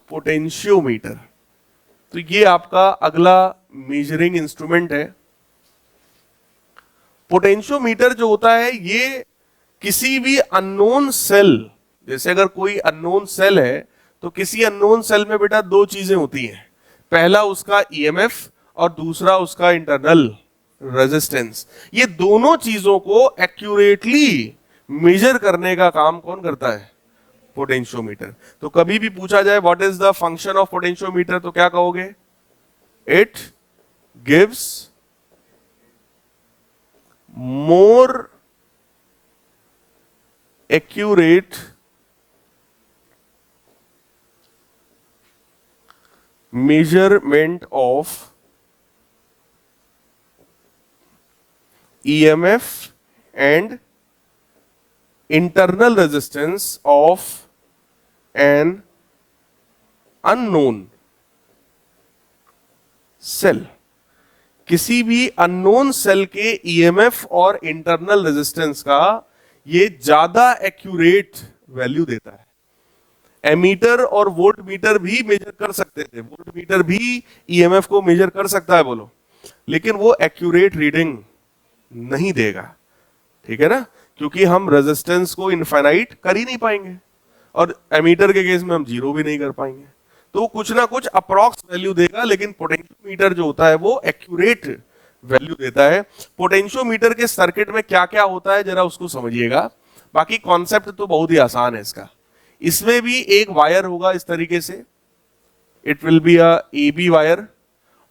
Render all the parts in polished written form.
Potentiometer. तो ये आपका अगला मेजरिंग इंस्ट्रूमेंट है। पोटेंशियोमीटर जो होता है ये किसी भी अननोन सेल, जैसे अगर कोई अननोन सेल है तो किसी अननोन सेल में बेटा दो चीजें होती हैं, पहला उसका ईएमएफ और दूसरा उसका इंटरनल रेजिस्टेंस। ये दोनों चीजों को एक्यूरेटली मेजर करने का काम कौन करता है? पोटेंशियोमीटर। तो कभी भी पूछा जाए what is the function of potentiometer तो क्या कहोगे? It gives more accurate measurement of EMF and internal resistance of an unknown cell। किसी भी अननोन सेल के ईएमएफ और इंटरनल रेजिस्टेंस का ये ज्यादा एक्यूरेट वैल्यू देता है। एमीटर और वोल्ट मीटर भी मेजर कर सकते थे, वोल्ट मीटर भी ईएमएफ को मेजर कर सकता है बोलो, लेकिन वो एक्यूरेट रीडिंग नहीं देगा, ठीक है ना, क्योंकि हम रेजिस्टेंस को इनफाइनाइट कर ही नहीं पाएंगे और एमीटर के केस में हम जीरो भी नहीं कर पाएंगे। तो कुछ ना कुछ अप्रॉक्स वैल्यू देगा, लेकिन पोटेंशियोमीटर जो होता है वो एक्यूरेट वैल्यू देता है। पोटेंशियोमीटर के सर्किट में क्या क्या होता है जरा उसको समझिएगा, बाकी कॉन्सेप्ट तो बहुत ही आसान है इसका। इसमें भी एक वायर होगा इस तरीके से, it will be a AB wire,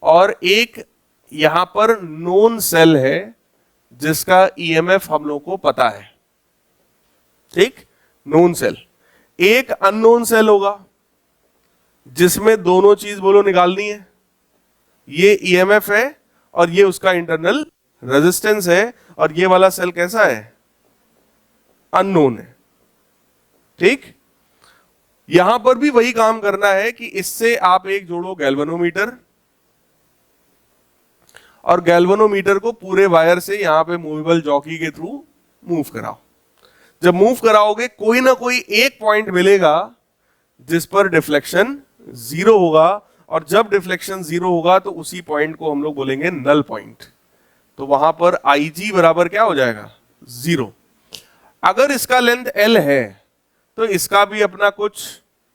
और एक यहां पर नोन सेल है जिसका ईएमएफ हम लोग को पता है, ठीक, नोन सेल। एक अननोन सेल होगा जिसमें दोनों चीज बोलो निकालनी है, ये ईएमएफ है और ये उसका इंटरनल रेजिस्टेंस है, और ये वाला सेल कैसा है? अननोन है, ठीक। यहां पर भी वही काम करना है कि इससे आप एक जोड़ो गैल्वेनोमीटर, और गैल्वेनोमीटर को पूरे वायर से यहां पे मूवेबल जॉकी के थ्रू मूव कराओ। जब मूव कराओगे कोई ना कोई एक पॉइंट मिलेगा जिस पर डिफ्लेक्शन जीरो होगा, और जब डिफ्लेक्शन जीरो होगा तो उसी पॉइंट को हम लोग बोलेंगे नल पॉइंट। तो वहां पर IG बराबर क्या हो जाएगा? जीरो। अगर इसका लेंथ L है तो इसका भी अपना कुछ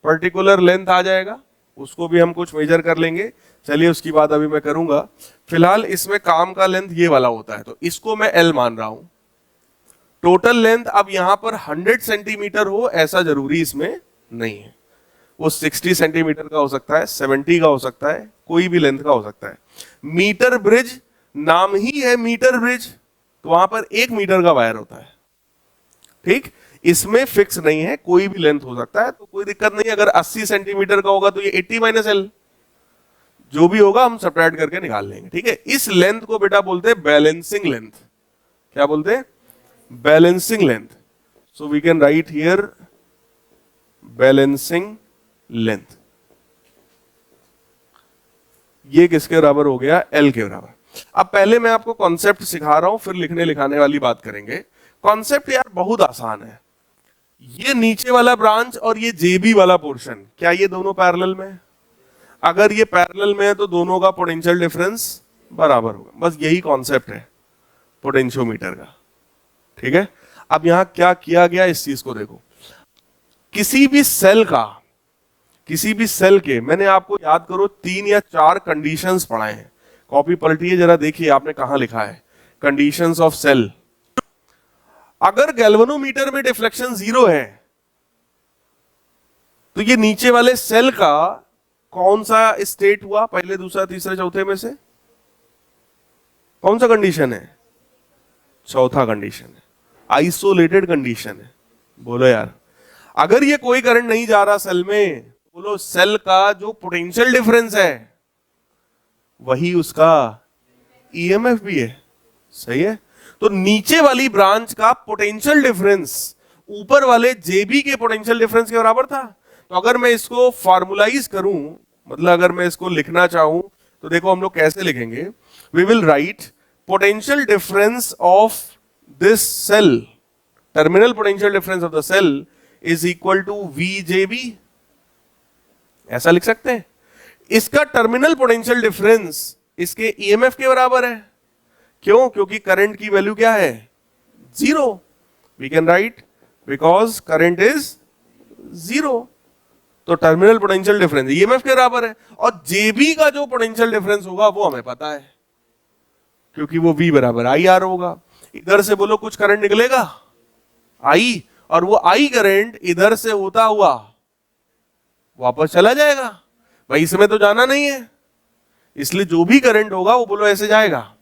पर्टिकुलर लेंथ आ जाएगा, उसको भी हम कुछ मेजर कर लेंगे। चलिए उसकी बात अभी मैं करूंगा। फिलहाल इसमें काम का लेंथ ये वाला होता है, तो इसको मैं L मान रहा हूं। टोटल लेंथ अब यहां पर 100 सेंटीमीटर हो ऐसा जरूरी इसमें नहीं है, वो 60 सेंटीमीटर का हो सकता है, 70 का हो सकता है, कोई भी लेंथ का हो सकता है। मीटर ब्रिज नाम ही है मीटर ब्रिज, तो वहां पर 1 मीटर का वायर होता है, ठीक। इसमें फिक्स नहीं है, कोई भी लेंथ हो सकता है, तो कोई दिक्कत नहीं। अगर 80 सेंटीमीटर का होगा तो ये 80 माइनस L, जो भी होगा हम सब्ट्रैक्ट करके निकाल लेंगे, ठीक है। इस लेंथ को बेटा बोलते हैं बैलेंसिंग लेंथ। क्या बोलते हैं? Balancing length. So we can write here balancing length. ये किसके बराबर हो गया? L के बराबर। अब पहले मैं आपको कॉन्सेप्ट सिखा रहा हूं, फिर लिखने लिखाने वाली बात करेंगे। कॉन्सेप्ट यार बहुत आसान है। ये नीचे वाला ब्रांच और ये JB वाला पोर्शन, क्या ये दोनों पैरेलल में? अगर ये पैरेलल में है तो दोनों का पोटेंशियल डिफरेंस बराबर होगा। बस यही कॉन्सेप्ट है पोटेंशियोमीटर का, ठीक है। अब यहां क्या किया गया इस चीज को देखो। किसी भी सेल के मैंने आपको याद करो 3 या 4 कंडीशंस पढ़ाए हैं। कॉपी पलटिए जरा, देखिए आपने कहां लिखा है कंडीशंस ऑफ सेल। अगर गैल्वेनोमीटर में डिफ्लेक्शन जीरो है तो ये नीचे वाले सेल का कौन सा स्टेट हुआ? पहले, दूसरा, तीसरे, चौथे में से कौन सा कंडीशन है? चौथा कंडीशन है, आइसोलेटेड कंडीशन है। बोलो यार, अगर ये कोई करंट नहीं जा रहा सेल में, बोलो सेल का जो पोटेंशियल डिफरेंस है वही उसका ईएमएफ भी है, सही है। तो नीचे वाली ब्रांच का पोटेंशियल डिफरेंस ऊपर वाले JB के पोटेंशियल डिफरेंस के बराबर था। तो अगर मैं इसको फॉर्मुलाइज करूं, मतलब अगर मैं इसको लिखना चाहूं, तो देखो हम लोग कैसे लिखेंगे। We will write potential difference of this cell, terminal potential difference of the cell is equal to VJB ऐसा लिख सकते हैं। इसका टर्मिनल पोटेंशियल डिफरेंस इसके ईएमएफ के बराबर है। क्यों? क्योंकि करंट की वैल्यू क्या है? Zero. We can write because current is zero. तो टर्मिनल पोटेंशियल डिफरेंस ईएमएफ के बराबर है, और जेबी का जो पोटेंशियल डिफरेंस होगा वो हमें पता है, क्योंकि वो V बराबर आई आर होगा। इधर से बोलो कुछ करंट निकलेगा आई, और वो आई करंट इधर से होता हुआ वापस चला जाएगा। भाई इसमें तो जाना नहीं है, इसलिए जो भी करंट होगा वो बोलो ऐसे जाएगा।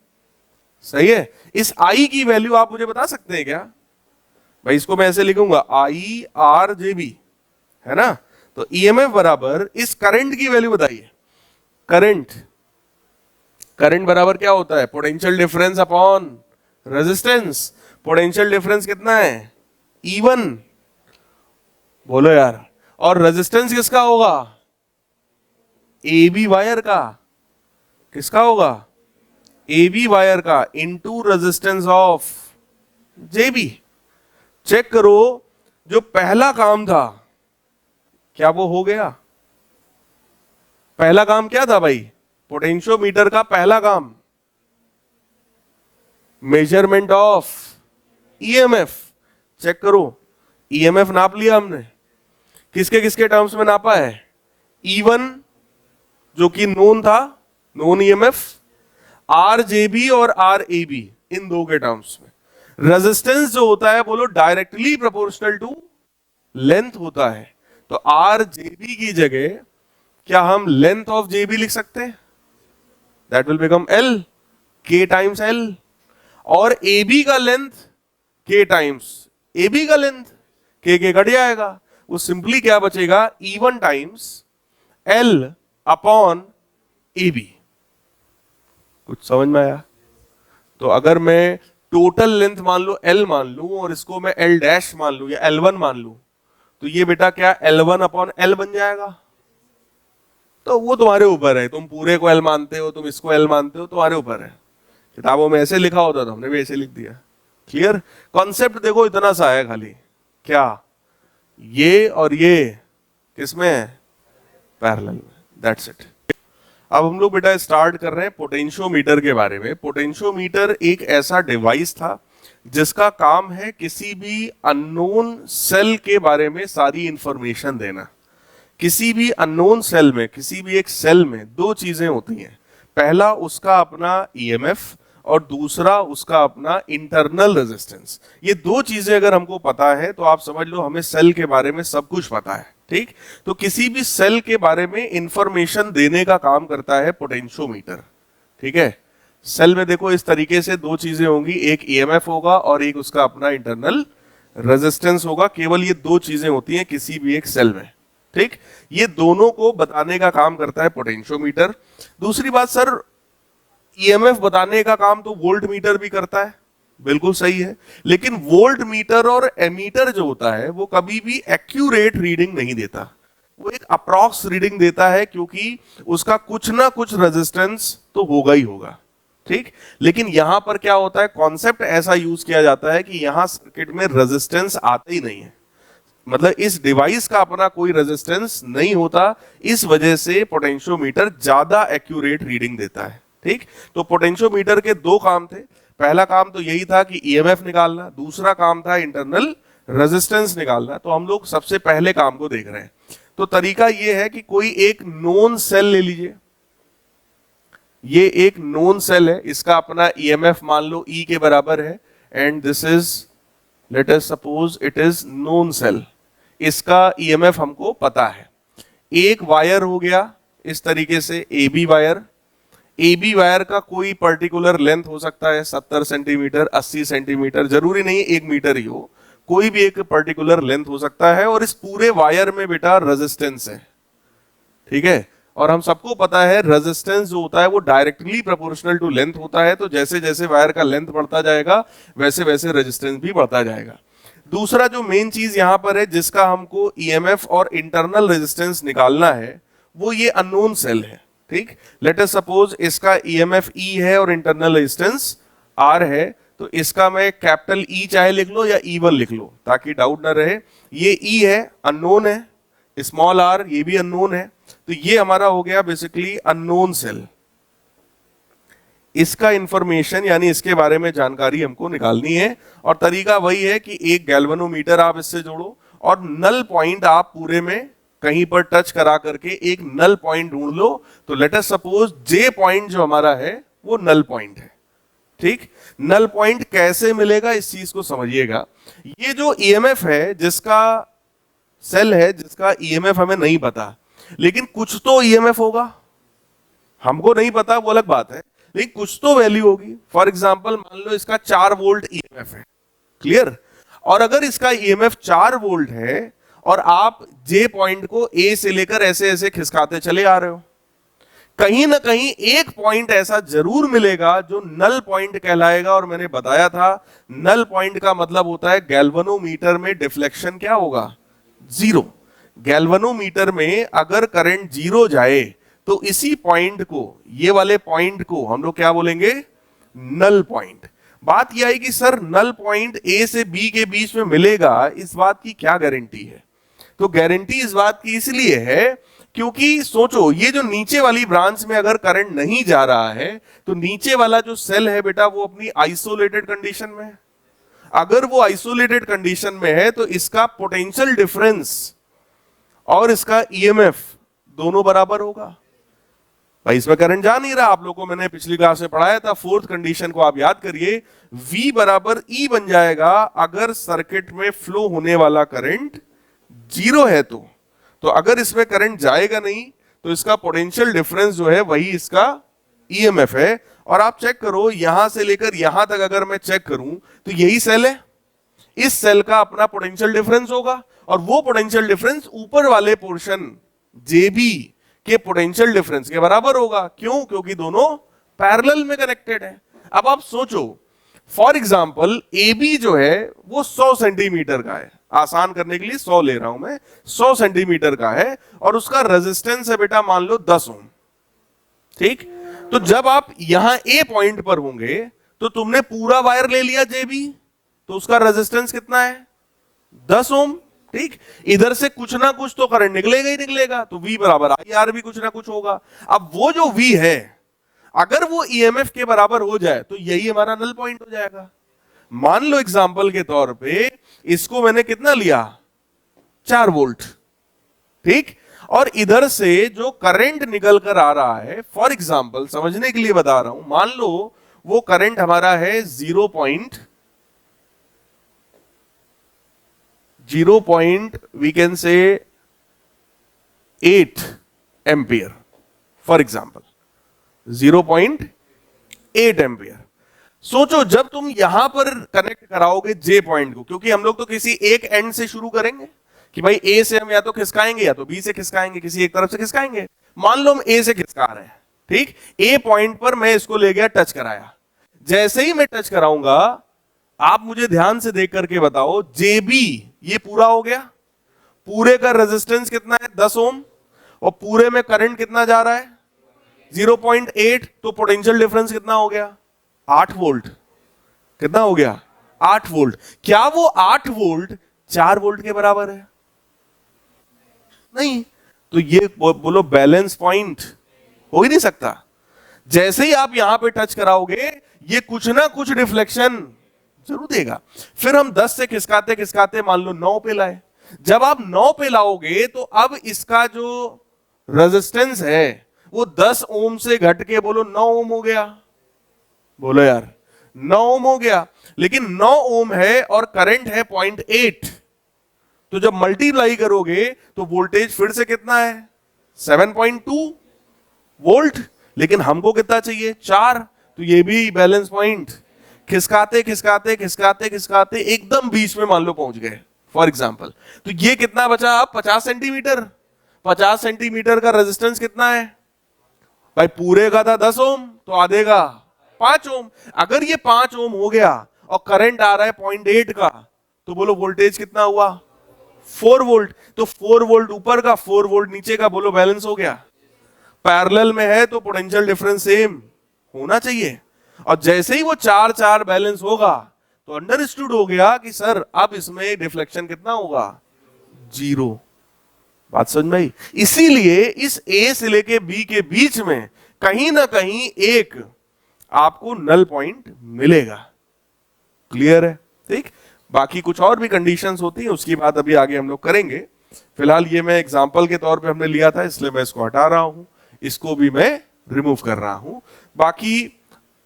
सही है। इस आई की वैल्यू आप मुझे बता सकते हैं क्या? भाई इसको मैं ऐसे लिखूंगा आई आर जे बी, है ना। तो ईएमएफ बराबर इस करंट की वैल्यू बताइए। करंट बराबर क्या होता है? Potential difference upon resistance. Potential difference कितना है? E1। बोलो यार। और रेजिस्टेंस किसका होगा? AB वायर का। किसका होगा? AB वायर का into resistance of JB। Check करो, जो पहला काम था क्या वो हो गया? पहला काम क्या था भाई? पोटेंशियोमीटर का पहला काम मेजरमेंट ऑफ ईएमएफ। चेक करो, ईएमएफ नाप लिया हमने। किसके किसके टर्म्स में नापा है? E1 जो कि नोन था, नोन ईएमएफ, RJB और RAB इन दो के टर्म्स में। रेजिस्टेंस जो होता है बोलो डायरेक्टली प्रोपोर्शनल टू लेंथ होता है। तो RJB की जगह क्या हम लेंथ ऑफ JB लिख सकते हैं? That will become L, K times L। और AB का लेंथ K टाइम्स AB का लेंथ, K कट जाएगा। वो सिंपली क्या बचेगा? E1 times L upon AB। कुछ समझ में आया? तो अगर मैं टोटल लेंथ मान लो L मान लूं और इसको मैं L डैश मान लूं या L1 मान लूं, तो ये बेटा क्या L1 अपॉन L बन जाएगा। तो वो तुम्हारे ऊपर है, तुम पूरे को L मानते हो, तुम इसको L मानते हो, तुम्हारे ऊपर है। किताबों में ऐसे लिखा होता था, हमने भी ऐसे लिख दिया। क्लियर? कॉन्सेप्ट देखो इतना सा है खाली। क्या? ये और ये किसमें है? पैरेलल में। That's it. अब हम लोग बेटा स्टार्ट कर रहे हैं पोटेंशियोमीटर के बारे में। पोटेंशियोमीटर एक ऐसा डिवाइस था जिसका काम है किसी भी अननोन सेल के बारे में सारी इंफॉर्मेशन देना। किसी भी अननोन सेल में, किसी भी एक सेल में दो चीजें होती हैं। पहला उसका अपना ईएमएफ और दूसरा उसका अपना इंटरनल रेजिस्टेंस। ये दो चीजें अगर हमको पता है तो आप समझ लो हमें सेल के बारे में सब कुछ पता है। ठीक? तो किसी भी सेल के बारे में इंफॉर्मेशन देने का काम करता है पोटेंशियोमीटर। ठीक है? सेल में देखो इस तरीके से दो चीजें होंगी, एक ईएमएफ होगा और एक उसका अपना इंटरनल रेजिस्टेंस होगा। केवल ये दो चीजें होती हैं किसी भी एक सेल में। ठीक? ये दोनों को बताने का काम करता है पोटेंशियोमीटर। दूसरी बात सर, ईएमएफ बताने का काम तो वोल्ट मीटर भी करता है। बिल्कुल सही है, लेकिन वोल्ट मीटर और एमीटर जो होता है वो कभी भी एक्यूरेट रीडिंग नहीं देता। वो एक अप्रॉक्स रीडिंग देता है, क्योंकि उसका कुछ ना कुछ रेजिस्टेंस तो होगा ही होगा। ठीक? लेकिन यहां पर क्या होता है, कॉन्सेप्ट ऐसा यूज किया जाता है कि यहां सर्किट में रेजिस्टेंस आता ही नहीं है। मतलब इस डिवाइस का अपना कोई रेजिस्टेंस नहीं होता, इस वजह से पोटेंशियोमीटर ज्यादा एक्यूरेट रीडिंग देता है। ठीक? तो पोटेंशियोमीटर के दो काम थे। पहला काम तो यही था कि ईएमएफ निकालना, दूसरा काम था इंटरनल रेजिस्टेंस निकालना। तो हम लोग सबसे पहले काम को देख रहे हैं। तो तरीका यह है कि कोई एक नोन सेल ले लीजिए। ये एक नोन सेल है, इसका अपना ईएमएफ मान लो E के बराबर है, and this is, let us suppose it is known cell. इसका ईएमएफ हमको पता है। एक वायर हो गया इस तरीके से AB वायर। AB वायर का कोई पर्टिकुलर लेंथ हो सकता है 70 सेंटीमीटर, 80 सेंटीमीटर, जरूरी नहीं 1 मीटर ही हो, कोई भी एक पर्टिकुलर लेंथ हो सकता है। और इस पूरे वायर में बेटा रेजिस्टेंस है। ठीक है? और हम सबको पता है रेजिस्टेंस जो होता है वो डायरेक्टली प्रोपोर्शनल टू लेंथ होता है। तो जैसे जैसे वायर का लेंथ बढ़ता जाएगा वैसे वैसे रेजिस्टेंस भी बढ़ता जाएगा। दूसरा जो मेन चीज यहां पर है जिसका हमको ईएमएफ और इंटरनल रेजिस्टेंस निकालना है, वो ये अननोन सेल है। ठीक? लेट अस सपोज इसका ईएमएफ E है और इंटरनल रेजिस्टेंस R है। तो इसका मैं कैपिटल E चाहे लिख लो या E1 लिख लो ताकि डाउट ना रहे। ये E है, अननोन है, स्मॉल r ये भी अननोन है। तो ये हमारा हो गया बेसिकली अननोन सेल। इसका इंफॉर्मेशन यानी इसके बारे में जानकारी हमको निकालनी है, और तरीका वही है कि एक गैल्वेनोमीटर आप इससे जोड़ो और नल पॉइंट आप पूरे में कहीं पर टच करा करके एक नल पॉइंट ढूंढ लो। तो लेट अस सपोज जे पॉइंट जो हमारा है वो नल पॉइंट है। ठीक, नल पॉइंट कैसे मिलेगा इस चीज को समझिएगा। ये जो ईएमएफ है, जिसका सेल है जिसका ईएमएफ हमें नहीं पता, लेकिन कुछ तो ईएमएफ होगा, हमको नहीं पता वो अलग बात है, लेकिन कुछ तो वैल्यू होगी। फॉर एग्जांपल मान लो इसका 4 वोल्ट ईएमएफ है, क्लियर। और अगर इसका ईएमएफ 4 वोल्ट है और आप जे पॉइंट को ए से लेकर ऐसे ऐसे खिसकाते चले आ रहे हो, कहीं ना कहीं एक पॉइंट ऐसा जरूर मिलेगा जो नल पॉइंट कहलाएगा। और मैंने बताया था नल पॉइंट का मतलब होता है गैल्वेनोमीटर में डिफ्लेक्शन क्या होगा, जीरो। गैल्वेनोमीटर में अगर करंट जीरो जाए तो इसी पॉइंट को, ये वाले पॉइंट को हम लोग क्या बोलेंगे, नल पॉइंट। बात यह है कि सर नल पॉइंट ए से बी के बीच में मिलेगा, इस बात की क्या गारंटी है? तो गारंटी इस बात की इसलिए है क्योंकि सोचो, ये जो नीचे वाली ब्रांच में अगर करंट नहीं जा रहा है तो नीचे वाला जो सेल है बेटा वो अपनी आइसोलेटेड कंडीशन में है। अगर वो आइसोलेटेड कंडीशन में है तो इसका पोटेंशियल डिफरेंस और इसका ईएमएफ दोनों बराबर होगा। भाई इसमें करंट जा नहीं रहा, आप लोगों को मैंने पिछली क्लास में पढ़ाया था, फोर्थ कंडीशन को आप याद करिए, V बराबर E बन जाएगा अगर सर्किट में फ्लो होने वाला करंट जीरो है। तो अगर इसमें करंट जाएगा नहीं तो इसका पोटेंशियल डिफरेंस जो है वही इसका ईएमएफ है। और आप चेक करो, यहां से लेकर यहां तक अगर मैं चेक करूं तो यही सेल है, इस सेल का अपना पोटेंशियल डिफरेंस होगा, और वो पोटेंशियल डिफरेंस ऊपर वाले पोर्शन जेबी के पोटेंशियल डिफरेंस के बराबर होगा। क्यों? क्योंकि दोनों पैरेलल में कनेक्टेड है। अब आप सोचो, फॉर एग्जांपल AB जो है वो 100 सेंटीमीटर का है, आसान करने के लिए 100 ले रहा हूं मैं, 100 सेंटीमीटर का है और उसका रेजिस्टेंस है बेटा मान लो 10 ओम। ठीक, तो जब आप यहां ए पॉइंट पर होंगे तो तुमने पूरा वायर ले लिया जेबी, तो उसका रेजिस्टेंस कितना है, 10 ओम। ठीक, इधर से कुछ ना कुछ तो करंट निकलेगा ही निकलेगा, तो V बराबर IR भी कुछ ना कुछ होगा। अब वो जो V है अगर वो ईएमएफ के बराबर हो जाए तो यही हमारा नल पॉइंट हो जाएगा। मान लो एग्जांपल के तौर पे इसको मैंने कितना लिया, 4 वोल्ट। ठीक, और इधर से जो करंट निकल कर आ रहा है, फॉर एग्जांपल समझने के लिए बता रहा हूं, मान लो वो करंट हमारा है 0. वी कैन से 8 एम्पियर, फॉर एग्जांपल 0.8 एम्पियर। सोचो जब तुम यहां पर कनेक्ट कराओगे जे पॉइंट को, क्योंकि हम लोग तो किसी एक एंड से शुरू करेंगे कि भाई ए से हम या तो खिसकाएंगे या तो बी से खिसकाएंगे, किसी एक तरफ से खिसकाएंगे। मान लो हम ए से खिसका रहे हैं, ठीक, ए पॉइंट पर मैं इसको ले गया, टच कराया। जैसे ही मैं टच कराऊंगा, आप मुझे ध्यान से देख करके बताओ, जेबी ये पूरा हो गया, पूरे का रेजिस्टेंस कितना है 10 ओम, और पूरे में करंट कितना जा रहा है 0.8, तो पोटेंशियल डिफरेंस कितना हो गया 8 वोल्ट। कितना हो गया 8 वोल्ट। क्या वो 8 वोल्ट 4 वोल्ट के बराबर है? नहीं। तो ये बोलो बैलेंस पॉइंट हो ही नहीं सकता। जैसे ही आप यहां पे टच कराओगे ये कुछ ना कुछ रिफ्लेक्शन जरूर देगा। फिर हम 10 से खिसकाते खिसकाते मान लो 9 पे लाए। जब आप 9 पे लाओगे तो अब इसका जो रेजिस्टेंस है वो 10 ओम से घट के बोलो 9 ओम हो गया। बोलो यार 9 ओम हो गया, लेकिन 9 ओम है और करंट है 0.8, तो जब मल्टीप्लाई करोगे तो वोल्टेज फिर से कितना है 7.2 वोल्ट, लेकिन हमको कितना चाहिए 4, तो ये भी बैलेंस पॉइंट। खिसकाते खिसकाते खिसकाते खिसकाते एकदम बीच में मान लो पहुंच गए फॉर एग्जांपल, तो ये कितना बचा अब 50 सेंटीमीटर। 50 सेंटीमीटर का रेजिस्टेंस कितना है भाई? पूरे का था 10 ओम, तो आधे का 5 ओम। अगर ये 5 ओम हो गया और करंट आ रहा है 0.8 का, तो बोलो वोल्टेज कितना हुआ 4 वोल्ट। तो 4 वोल्ट ऊपर का 4 वोल्ट नीचे का, बोलो बैलेंस हो गया। पैरेलल में है तो पोटेंशियल डिफरेंस सेम होना चाहिए। और जैसे ही वो 4-4 बैलेंस होगा तो अंडरस्टूड हो गया कि सर अब इसमें डिफ्लेक्शन कितना होगा 0। बात समझ में आई? इसीलिए इस ए से लेके बी के बीच में कहीं ना कहीं एक आपको नल पॉइंट मिलेगा। क्लियर है? ठीक, बाकी कुछ और भी कंडीशंस होती हैं, उसकी बात अभी आगे हम लोग करेंगे। फिलहाल ये मैं एग्जांपल के तौर पे हमने लिया था, इसलिए मैं इसको हटा रहा हूं, इसको भी मैं रिमूव कर रहा हूं। बाकी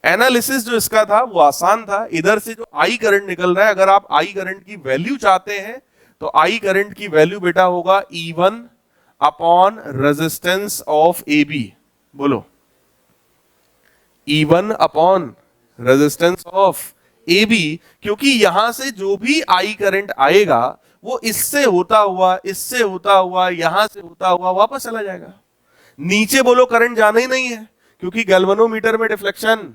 एनालिसिस जो इसका था वो आसान था। इधर से जो आई करंट निकल रहा है, अगर आप आई करंट की वैल्यू चाहते हैं तो आई करंट की वैल्यू बेटा होगा E1 upon resistance of A B. बोलो, E1 upon resistance of A B, क्योंकि यहां से जो भी आई करंट आएगा वो इससे होता हुआ, इससे होता हुआ, यहां से होता हुआ वापस चला जाएगा। नीचे बोलो करंट जाना ही नहीं है, क्योंकि गैल्वेनोमीटर में डिफ्लेक्शन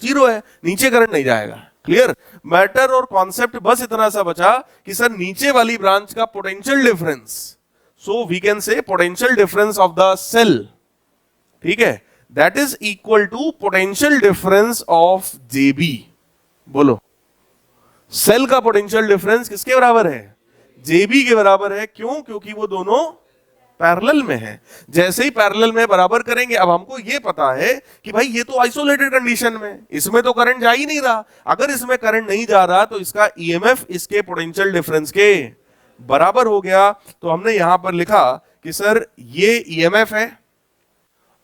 0 है, नीचे करंट नहीं जाएगा। क्लियर? मैटर और कॉन्सेप्ट बस इतना सा बचा कि सर नीचे वाली ब्रांच का potential difference, so we can say potential difference of the cell, ठीक है, that is equal to potential difference of JB. बोलो, सेल का पोटेंशियल डिफरेंस किसके बराबर है? जेबी के बराबर है। क्यों? क्योंकि वो दोनों पैरेलल में है। जैसे ही पैरेलल में बराबर करेंगे, अब हमको ये पता है कि भाई ये तो आइसोलेटेड कंडीशन में, इसमें तो करंट जा ही नहीं रहा। अगर इसमें करंट नहीं जा रहा तो इसका ईएमएफ इसके पोटेंशियल डिफरेंस के बराबर हो गया। तो हमने यहां पर लिखा कि सर ये ईएमएफ है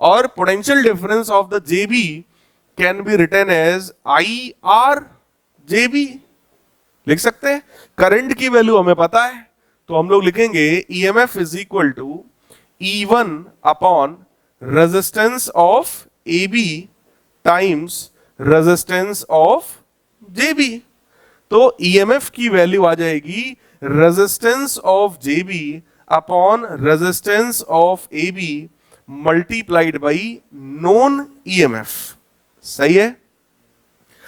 और potential difference of the JB can be written as I R JB. लिख सकते हैं। करंट की वैल्यू हमें पता है, तो हम लोग लिखेंगे EMF is equal to E1 upon resistance of AB times resistance of JB। तो EMF की वैल्यू आ जाएगी resistance of JB upon resistance of AB multiplied by known EMF। सही है?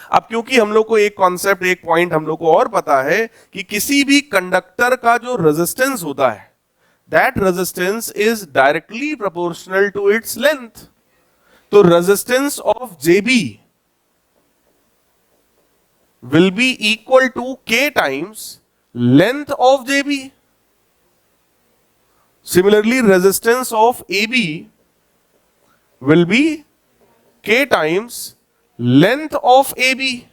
अब क्योंकि हम लोग को एक कॉन्सेप्ट, एक पॉइंट हम लोग को और पता है कि किसी भी कंडक्टर का जो रेजिस्टेंस होता है, that resistance is directly proportional to its length. तो resistance of JB will be equal to K times length of JB. Similarly resistance of AB will be K times length of A B.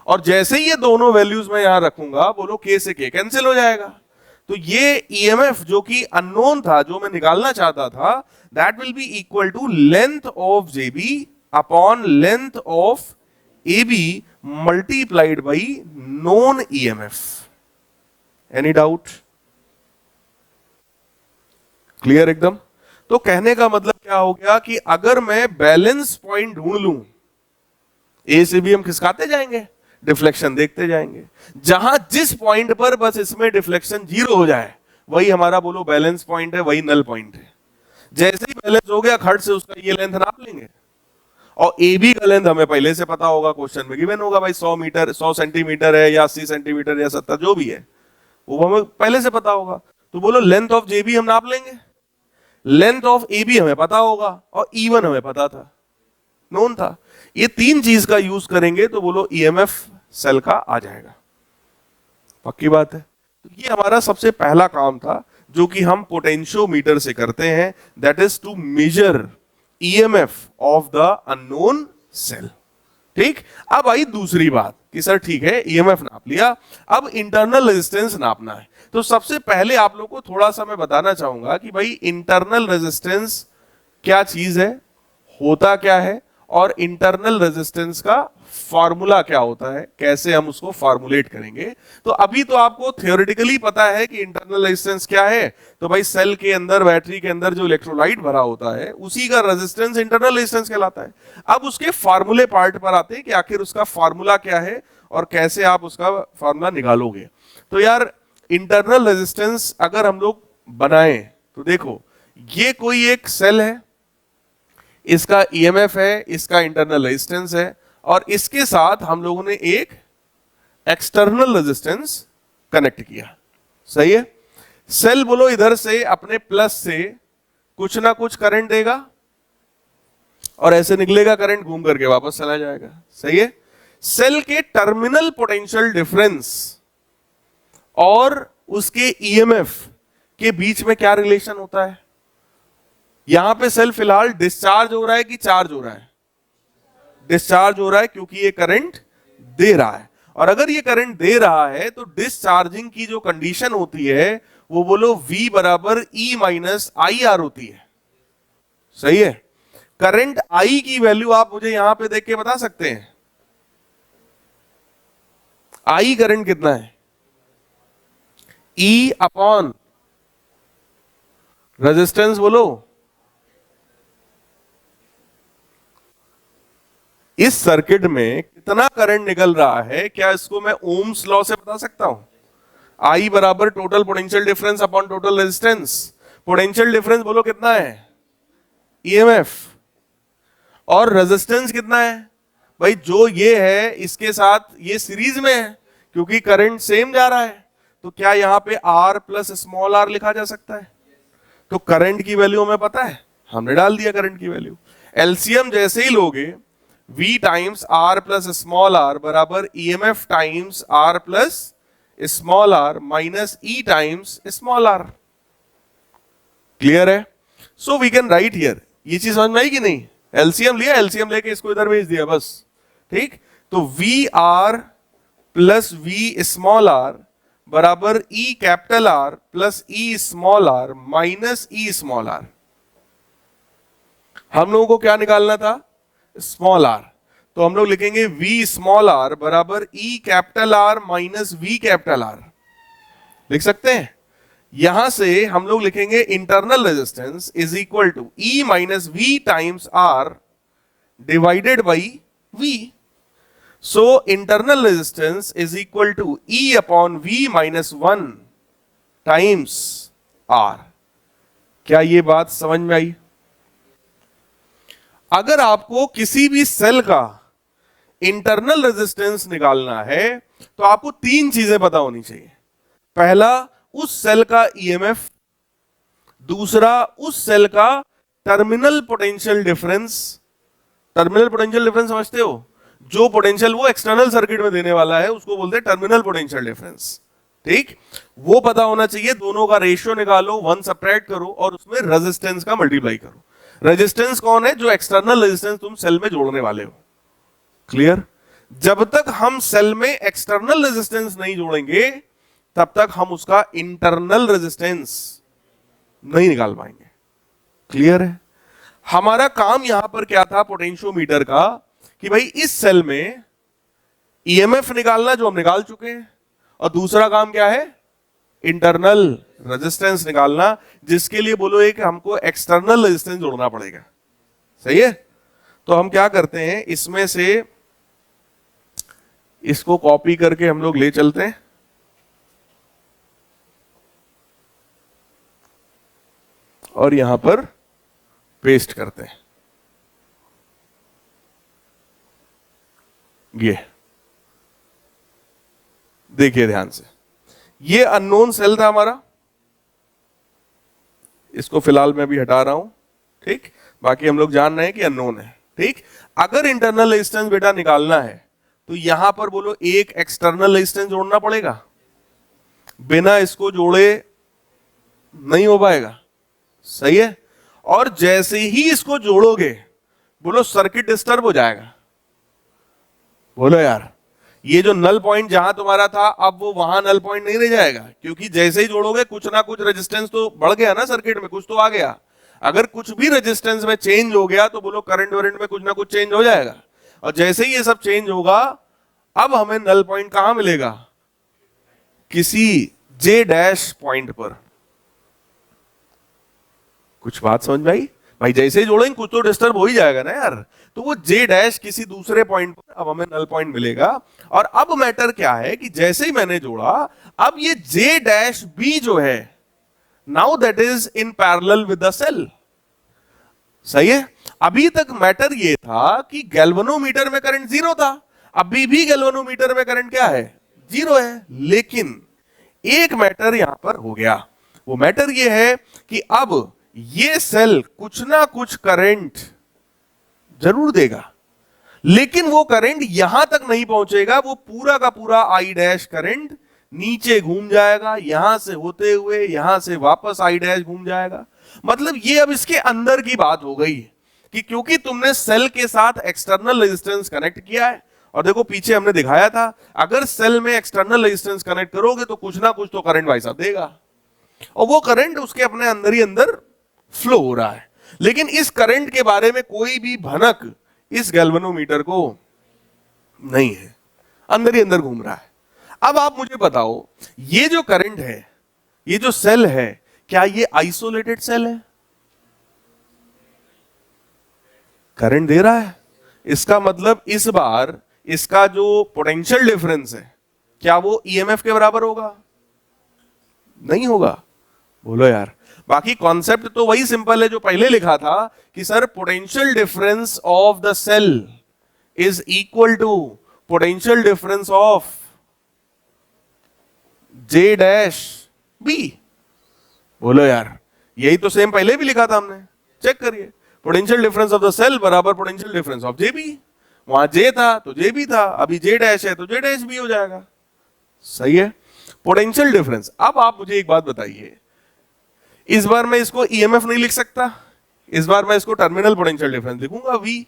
और जैसे ही ये दोनों values मैं यहां रखूंगा, बोलो के से के कैंसिल हो जाएगा। तो ये ईएमएफ जो कि अननोन था, जो मैं निकालना चाहता था, that will be equal to length of JB upon length of A B multiplied by known EMF. Any doubt? Clear एकदम? तो कहने का मतलब क्या हो गया कि अगर मैं बैलेंस पॉइंट ढूंढ लूं, ए से भी हम खिसकाते जाएंगे, डिफ्लेक्शन देखते जाएंगे। जहां जिस पॉइंट पर बस इसमें डिफ्लेक्शन 0 हो जाए, वही हमारा बोलो बैलेंस पॉइंट है, वही नल पॉइंट है। जैसे ही बैलेंस हो गया, खट से उसका ये लेंथ नाप लेंगे। और ए बी का लेंथ हमें पहले से पता होगा, क्वेश्चन में गिवन होगा भाई 100 मीटर, 100 सेंटीमीटर है या 80 सेंटीमीटर या 70 जो भी है, वो हमें पहले से पता होगा। तो बोलो लेंथ ऑफ जे बी हम नाप लेंगे, लेंथ ऑफ ए बी हमें पता होगा, और E1 हमें पता था, नोन था। ये तीन चीज का यूज करेंगे तो बोलो ईएमएफ सेल का आ जाएगा। पक्की बात है? तो ये हमारा सबसे पहला काम था जो कि हम पोटेंशियोमीटर से करते हैं, that is to measure EMF of the unknown cell. ठीक, अब आई दूसरी बात कि सर ठीक है ईएमएफ नाप लिया, अब इंटरनल रेजिस्टेंस नापना है। तो सबसे पहले आप लोग को थोड़ा सा मैं बताना चाहूंगा कि भाई इंटरनल रेजिस्टेंस क्या चीज है, होता क्या है, और इंटरनल रेजिस्टेंस का फॉर्मूला क्या होता है, कैसे हम उसको फॉर्मुलेट करेंगे। तो अभी तो आपको थियोरेटिकली पता है कि इंटरनल रेजिस्टेंस क्या है। तो भाई सेल के अंदर, बैटरी के अंदर जो इलेक्ट्रोलाइट भरा होता है, उसी का रेजिस्टेंस इंटरनल रेजिस्टेंस कहलाता है। अब उसके फॉर्मूले पार्ट पर आते हैं कि आखिर उसका फॉर्मूला क्या है और कैसे आप उसका फॉर्मूला निकालोगे। तो यार इंटरनल रेजिस्टेंस अगर हम लोग बनाए तो देखो, ये कोई एक सेल है, इसका ईएमएफ है, इसका इंटरनल रेजिस्टेंस है, और इसके साथ हम लोगों ने एक एक्सटर्नल रेजिस्टेंस कनेक्ट किया। सही है? सेल बोलो इधर से अपने प्लस से कुछ ना कुछ करंट देगा और ऐसे निकलेगा करंट, घूम करके वापस चला जाएगा। सही है? सेल के टर्मिनल पोटेंशियल डिफरेंस और उसके ईएमएफ के बीच में क्या रिलेशन होता है? यहां पे सेल फिलहाल डिस्चार्ज हो रहा है कि चार्ज हो रहा है? डिस्चार्ज हो रहा है, क्योंकि ये करंट दे रहा है। और अगर ये करंट दे रहा है तो डिस्चार्जिंग की जो कंडीशन होती है वो बोलो V बराबर E माइनस आई आर होती है। सही है? करंट I की वैल्यू आप मुझे यहां पे देख के बता सकते हैं? I करंट कितना है? E अपॉन रेजिस्टेंस बोलो। इस सर्किट में कितना करंट निकल रहा है, क्या इसको मैं ओम्स लॉ से बता सकता हूं? I बराबर total potential difference upon total resistance. Potential difference बोलो कितना है? EMF। और रेजिस्टेंस कितना है? भाई जो ये है इसके साथ ये सीरीज में है, क्योंकि करंट सेम जा रहा है। तो क्या यहां पे R प्लस स्मॉल r लिखा जा सकता है? तो करंट की वैल्यू हमें पता है, हमने डाल दिया करंट की वैल्यू। एलसीएम जैसे ही लोगे V times R plus small r बराबर EMF times R plus small r minus E times small r। Clear है? So we can write here. ये चीज समझ में आई कि नहीं? एलसीएम लिया, एलसीएम लेके इसको इधर भेज दिया बस। ठीक, तो V R plus V small R बराबर E capital R plus E small R minus E small R. हम लोगों को क्या निकालना था? Small R. तो हम लोग लिखेंगे वी स्मॉल आर बराबर E capital R minus V capital R. लिख सकते हैं? यहां से हम लोग लिखेंगे internal resistance is equal to E minus V times R divided by V. So internal resistance is equal to E upon V minus 1 times R. क्या ये बात समझ में आई? अगर आपको किसी भी सेल का इंटरनल रेजिस्टेंस निकालना है तो आपको तीन चीजें पता होनी चाहिए। पहला, उस सेल का ईएमएफ। दूसरा, उस सेल का terminal potential difference. Terminal potential difference समझते हो? जो पोटेंशियल वो एक्सटर्नल सर्किट में देने वाला है उसको बोलते हैं टर्मिनल पोटेंशियल डिफरेंस। ठीक, वो पता होना चाहिए। दोनों का रेशियो निकालो, 1 सब्ट्रैक्ट करो और उसमें रेजिस्टेंस का मल्टीप्लाई करो। रेजिस्टेंस कौन है? जो एक्सटर्नल रेजिस्टेंस तुम सेल में जोड़ने वाले हो। क्लियर? जब तक हम सेल में एक्सटर्नल रेजिस्टेंस नहीं जोड़ेंगे तब तक हम उसका इंटरनल रेजिस्टेंस नहीं निकाल पाएंगे। क्लियर है? हमारा काम यहां पर क्या था पोटेंशियोमीटर का, कि भाई इस सेल में ईएमएफ निकालना, जो हम निकाल चुके हैं, और दूसरा काम क्या है? इंटरनल रेजिस्टेंस निकालना, जिसके लिए बोलो एक हमको एक्सटर्नल रेजिस्टेंस जोड़ना पड़ेगा। सही है? तो हम क्या करते हैं, इसमें से इसको कॉपी करके हम लोग ले चलते हैं और यहां पर पेस्ट करते हैं। ये देखिए ध्यान से, ये अननोन सेल था हमारा, इसको फिलहाल मैं भी हटा रहा हूं। ठीक, बाकी हम लोग जान रहे हैं कि अननोन है। ठीक, अगर इंटरनल रेजिस्टेंस बेटा निकालना है तो यहां पर बोलो एक एक्सटर्नल रेजिस्टेंस जोड़ना पड़ेगा। बिना इसको जोड़े नहीं हो पाएगा। सही है? और जैसे ही इसको जोड़ोगे बोलो सर्किट डिस्टर्ब हो जाएगा। बोलो यार, ये जो नल पॉइंट जहां तुम्हारा था अब वो वहां नल पॉइंट नहीं रह जाएगा, क्योंकि जैसे ही जोड़ोगे कुछ ना कुछ रेजिस्टेंस तो बढ़ गया ना सर्किट में, कुछ तो आ गया। अगर कुछ भी रेजिस्टेंस में चेंज हो गया तो बोलो करंट वरेंट में कुछ ना कुछ चेंज हो जाएगा। और जैसे ही ये सब चेंज होगा अब हमें नल पॉइंट कहां मिलेगा? किसी जे डैश पॉइंट पर। कुछ बात समझ में आई? भाई जैसे ही जोड़ेंगे कुछ तो डिस्टर्ब हो ही जाएगा ना यार। तो वो जे डैश किसी दूसरे पॉइंट पर अब हमें नल पॉइंट मिलेगा। और अब मैटर क्या है कि जैसे ही मैंने जोड़ा अब ये जे डैश बी जो है now that is in parallel with the cell. सही है? अभी तक मैटर ये था कि गैल्वेनोमीटर में करंट 0 था, अभी भी गैल्वेनोमीटर में करंट क्या है? 0 है। लेकिन एक मैटर यहां पर हो गया। वो मैटर ये है कि अब ये सेल कुछ ना कुछ करंट जरूर देगा, लेकिन वो करंट यहां तक नहीं पहुंचेगा, वो पूरा का पूरा आई डैश करंट नीचे घूम जाएगा, यहां से होते हुए यहां से वापस आई डैश घूम जाएगा। मतलब ये अब इसके अंदर की बात हो गई कि क्योंकि तुमने सेल के साथ एक्सटर्नल रेजिस्टेंस कनेक्ट किया है, और देखो पीछे हमने दिखाया था अगर सेल में एक्सटर्नल रेजिस्टेंस कनेक्ट करोगे तो कुछ ना कुछ तो करंट भाई साहब देगा, और वो करंट उसके अपने अंदर ही अंदर फ्लो हो रहा है। लेकिन इस करंट के बारे में कोई भी भनक इस गैल्वेनोमीटर को नहीं है, अंदर ही अंदर घूम रहा है। अब आप मुझे बताओ, ये जो करंट है, ये जो सेल है, क्या ये आइसोलेटेड सेल है? करंट दे रहा है, इसका मतलब इस बार इसका जो पोटेंशियल डिफरेंस है क्या वो ईएमएफ के बराबर होगा? नहीं होगा। बोलो यार, बाकी कॉन्सेप्ट तो वही सिंपल है जो पहले लिखा था कि sir potential difference of the cell is equal to potential difference of J dash B. बोलो यार, यही तो सेम पहले भी लिखा था हमने, चेक करिए। Potential difference of the cell बराबर potential difference of J B. वहां जे था तो जे बी था, अभी जे डैश है तो जे डैश बी हो जाएगा। सही है, पोटेंशियल डिफरेंस। अब आप मुझे एक बात बताइए, इस बार मैं इसको ईएमएफ नहीं लिख सकता, इस बार मैं इसको टर्मिनल पोटेंशियल डिफरेंस लिखूंगा वी।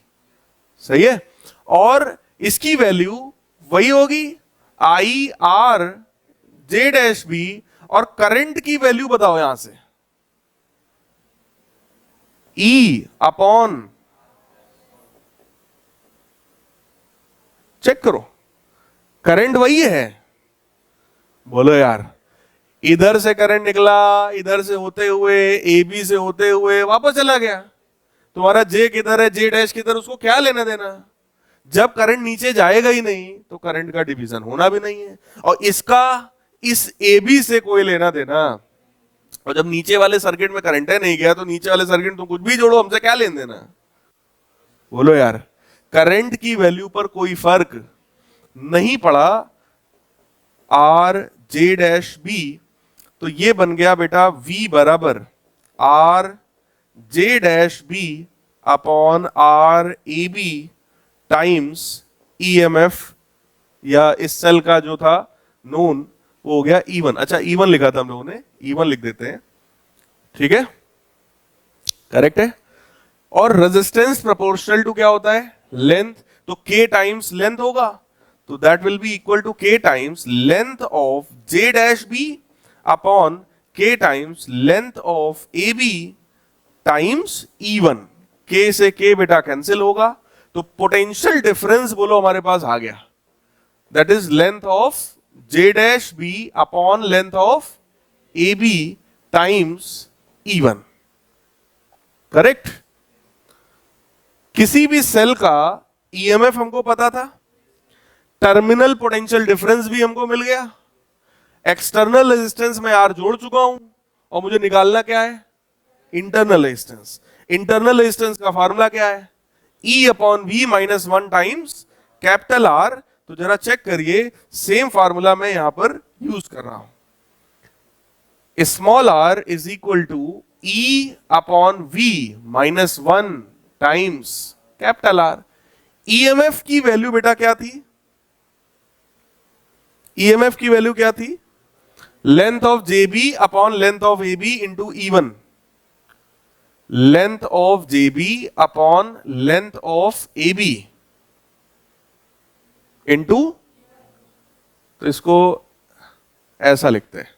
सही है, और इसकी वैल्यू वही होगी I R J dash B, और करंट की वैल्यू बताओ यहां से, ई अपॉन, चेक करो, करंट वही है। बोलो यार, इधर से करंट निकला, इधर से होते हुए ए बी से होते हुए वापस चला गया, तुम्हारा जे किधर है, जे डैश किधर, उसको क्या लेना देना? जब करंट नीचे जाएगा ही नहीं तो करंट का डिवीजन होना भी नहीं है, और इसका इस ए बी से कोई लेना देना। और जब नीचे वाले सर्किट में करंट है नहीं गया तो नीचे वाले सर्किट तुम कुछ भी जोड़ो, हमसे क्या लेना देना? बोलो यार, करंट की वैल्यू पर कोई फर्क नहीं पड़ा आर जे डैश बी, तो ये बन गया बेटा V बराबर R J dash B upon R A B times EMF, या इस सेल का जो था नोन वो हो गया E1। अच्छा E1 लिखा था हम लोगों ने, E1 लिख देते हैं, ठीक है, करेक्ट है। और रेजिस्टेंस प्रोपोर्शनल टू क्या होता है? लेंथ, तो K टाइम्स लेंथ होगा, तो that will be equal to K times length of J dash B upon K times length of AB times E1। K से K बेटा कैंसिल होगा, तो पोटेंशियल डिफरेंस बोलो हमारे पास आ गया, that is length of J dash B upon length of AB times E1। Correct. किसी भी सेल का ईएमएफ हमको पता था, टर्मिनल पोटेंशियल डिफरेंस भी हमको मिल गया, एक्सटर्नल रेजिस्टेंस में आर जोड़ चुका हूं, और मुझे निकालना क्या है? Internal resistance. इंटरनल रेजिस्टेंस का फार्मूला क्या है? E upon V minus 1 times capital R। तो जरा चेक करिए, सेम फार्मूला मैं यहां पर यूज कर रहा हूं। Small r is equal to E upon V minus 1 times capital R। EMF की वैल्यू बेटा क्या थी? ईएमएफ की वैल्यू क्या थी? Length of JB upon length of AB into E1। Length of JB upon length of AB into, तो इसको ऐसा लिखते हैं,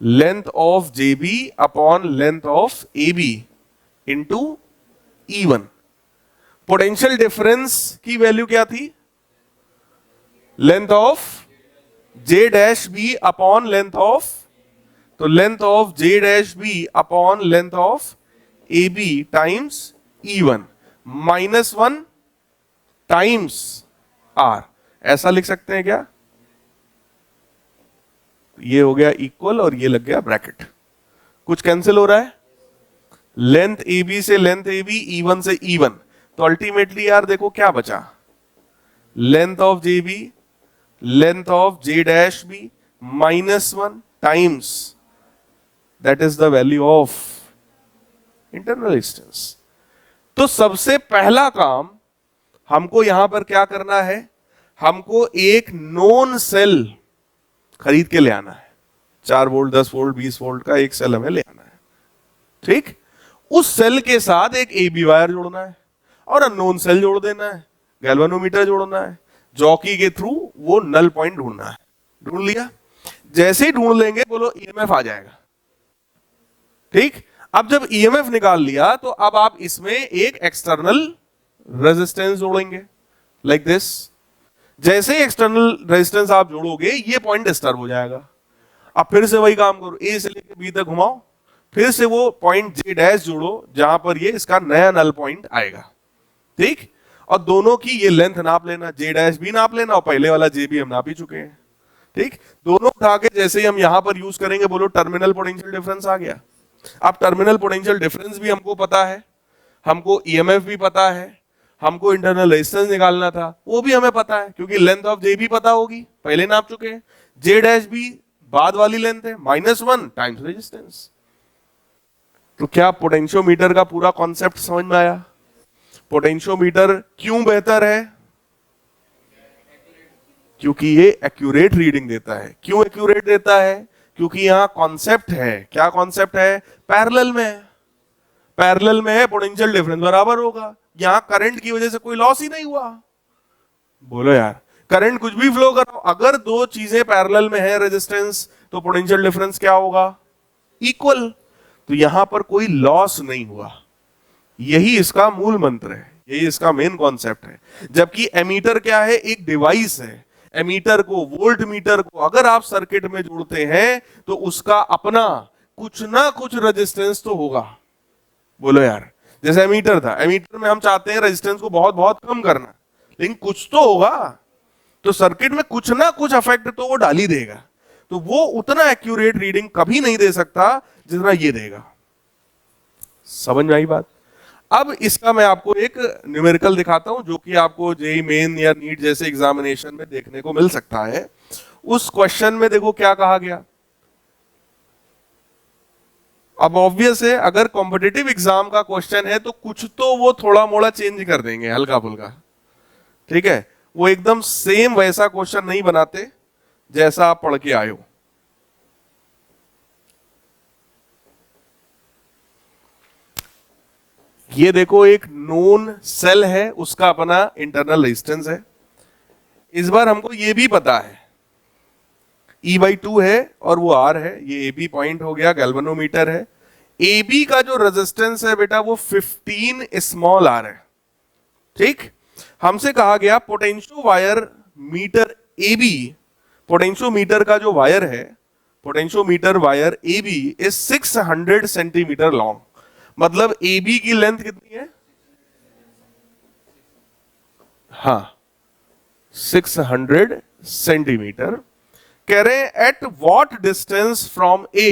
length of JB upon length of AB into E1। Potential difference की वैल्यू क्या थी? Length of J dash B upon length of, तो length of J dash B upon length of AB times E1 minus 1 times R। ऐसा लिख सकते हैं क्या? ये हो गया इक्वल और ये लग गया ब्रैकेट, कुछ कैंसिल हो रहा है, लेंथ AB से लेंथ AB, E1 से E1, तो अल्टीमेटली यार देखो क्या बचा, length of JB length of J dash B minus 1 times, that is the value of internal resistance. तो सबसे पहला काम हमको यहां पर क्या करना है? हमको एक नोन सेल खरीद के ले आना है, 4 वोल्ट 10 वोल्ट 20 वोल्ट का एक सेल हमें ले आना है, ठीक। उस सेल के साथ एक AB वायर जोड़ना है और अननोन सेल जोड़ देना है, गैल्वेनोमीटर जोड़ना है, जॉकी के थ्रू वो नल पॉइंट ढूंढना है। ढूंढ लिया, जैसे ही ढूंढ लेंगे बोलो EMF आ जाएगा, ठीक। अब जब EMF निकाल लिया तो अब आप इसमें एक एक्सटर्नल रेजिस्टेंस जोड़ेंगे लाइक दिस। जैसे ही एक्सटर्नल रेजिस्टेंस आप जोड़ोगे ये पॉइंट डिस्टर्ब हो जाएगा। अब फिर से वही काम करो, ए से लेकर बी तक घुमाओ, फिर से वो पॉइंट जे डैश जोड़ो जहां पर ये इसका नया नल पॉइंट आएगा, ठीक। और दोनों की ये लेंथ नाप लेना, जे डैश भी नाप लेना और पहले वाला जे भी हम नाप ही चुके हैं, ठीक। दोनों उठा के जैसे ही हम यहां पर यूज करेंगे बोलो टर्मिनल पोटेंशियल डिफरेंस आ गया। अब टर्मिनल पोटेंशियल डिफरेंस भी हमको पता है, हमको EMF भी पता है, हमको इंटरनल रेजिस्टेंस निकालना था वो भी हमें पता है, क्योंकि लेंथ ऑफ जे भी पता होगी, पहले नाप चुके हैं। जे डैश भी बाद वाली लेंथ है, -1 टाइम्स रेजिस्टेंस। तो क्या पोटेंशियोमीटर का पूरा कॉन्सेप्ट समझ में आया? पोटेंशियोमीटर क्यों बेहतर है? क्योंकि ये एक्यूरेट रीडिंग देता है। क्यों एक्यूरेट देता है? क्योंकि यहां कॉन्सेप्ट है, क्या कॉन्सेप्ट है? पैरेलल में है, पैरेलल में है, पोटेंशियल डिफरेंस बराबर होगा। यहां करंट की वजह से कोई लॉस ही नहीं हुआ। बोलो यार, करंट कुछ भी फ्लो करो, अगर दो चीजें पैरेलल में है रेजिस्टेंस, तो पोटेंशियल डिफरेंस क्या होगा? इक्वल। तो यहां पर कोई लॉस नहीं हुआ, यही इसका मूल मंत्र है, यही इसका मेन कॉन्सेप्ट है। जबकि एमीटर क्या है? एक डिवाइस है। एमीटर को, वोल्ट मीटर को अगर आप सर्किट में जोड़ते हैं तो उसका अपना कुछ ना कुछ रेजिस्टेंस तो होगा। बोलो यार, जैसे एमीटर था, एमीटर में हम चाहते हैं रेजिस्टेंस को बहुत बहुत कम करना, लेकिन कुछ तो होगा, तो सर्किट में कुछ ना कुछ इफेक्ट तो वो डाल ही देगा। तो वो उतना एक्यूरेट रीडिंग कभी नहीं दे सकता जितना ये देगा। समझ में आई बात? अब इसका मैं आपको एक न्यूमेरिकल दिखाता हूं जो कि आपको जेईई मेन या नीट जैसे एग्जामिनेशन में देखने को मिल सकता है। उस क्वेश्चन में देखो क्या कहा गया। अब ऑब्वियस है, अगर कॉम्पिटिटिव एग्जाम का क्वेश्चन है तो कुछ तो वो थोड़ा मोड़ा चेंज कर देंगे, हल्का फुल्का, ठीक है। वो एकदम सेम वैसा क्वेश्चन नहीं बनाते जैसा आप पढ़ के आए हो। ये देखो, एक नोन सेल है, उसका अपना इंटरनल रेजिस्टेंस है। इस बार हमको ये भी पता है E/2 है और वो R है, ये AB पॉइंट हो गया, गैल्वेनोमीटर है। AB का जो रेजिस्टेंस है बेटा वो 15 स्मॉल r है, ठीक। हमसे कहा गया potentio wire meter AB, potentiometer का जो वायर है, potentiometer wire AB is 600 centimetre long. मतलब AB की लेंथ कितनी है? हाँ, 600 सेंटीमीटर। कह रहे हैं at what distance from A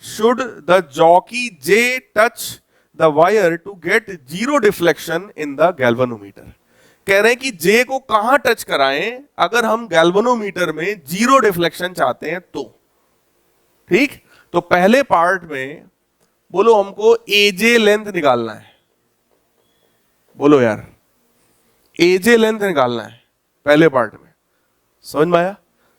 should the jockey J touch the wire to get zero deflection in the galvanometer. कह रहे हैं कि J को कहां टच कराएं अगर हम गैल्वेनोमीटर में जीरो डिफ्लेक्शन चाहते हैं तो, ठीक। तो पहले पार्ट में बोलो हमको AJ लेंथ निकालना है। बोलो यार, AJ लेंथ निकालना है पहले पार्ट में। समझ में आया?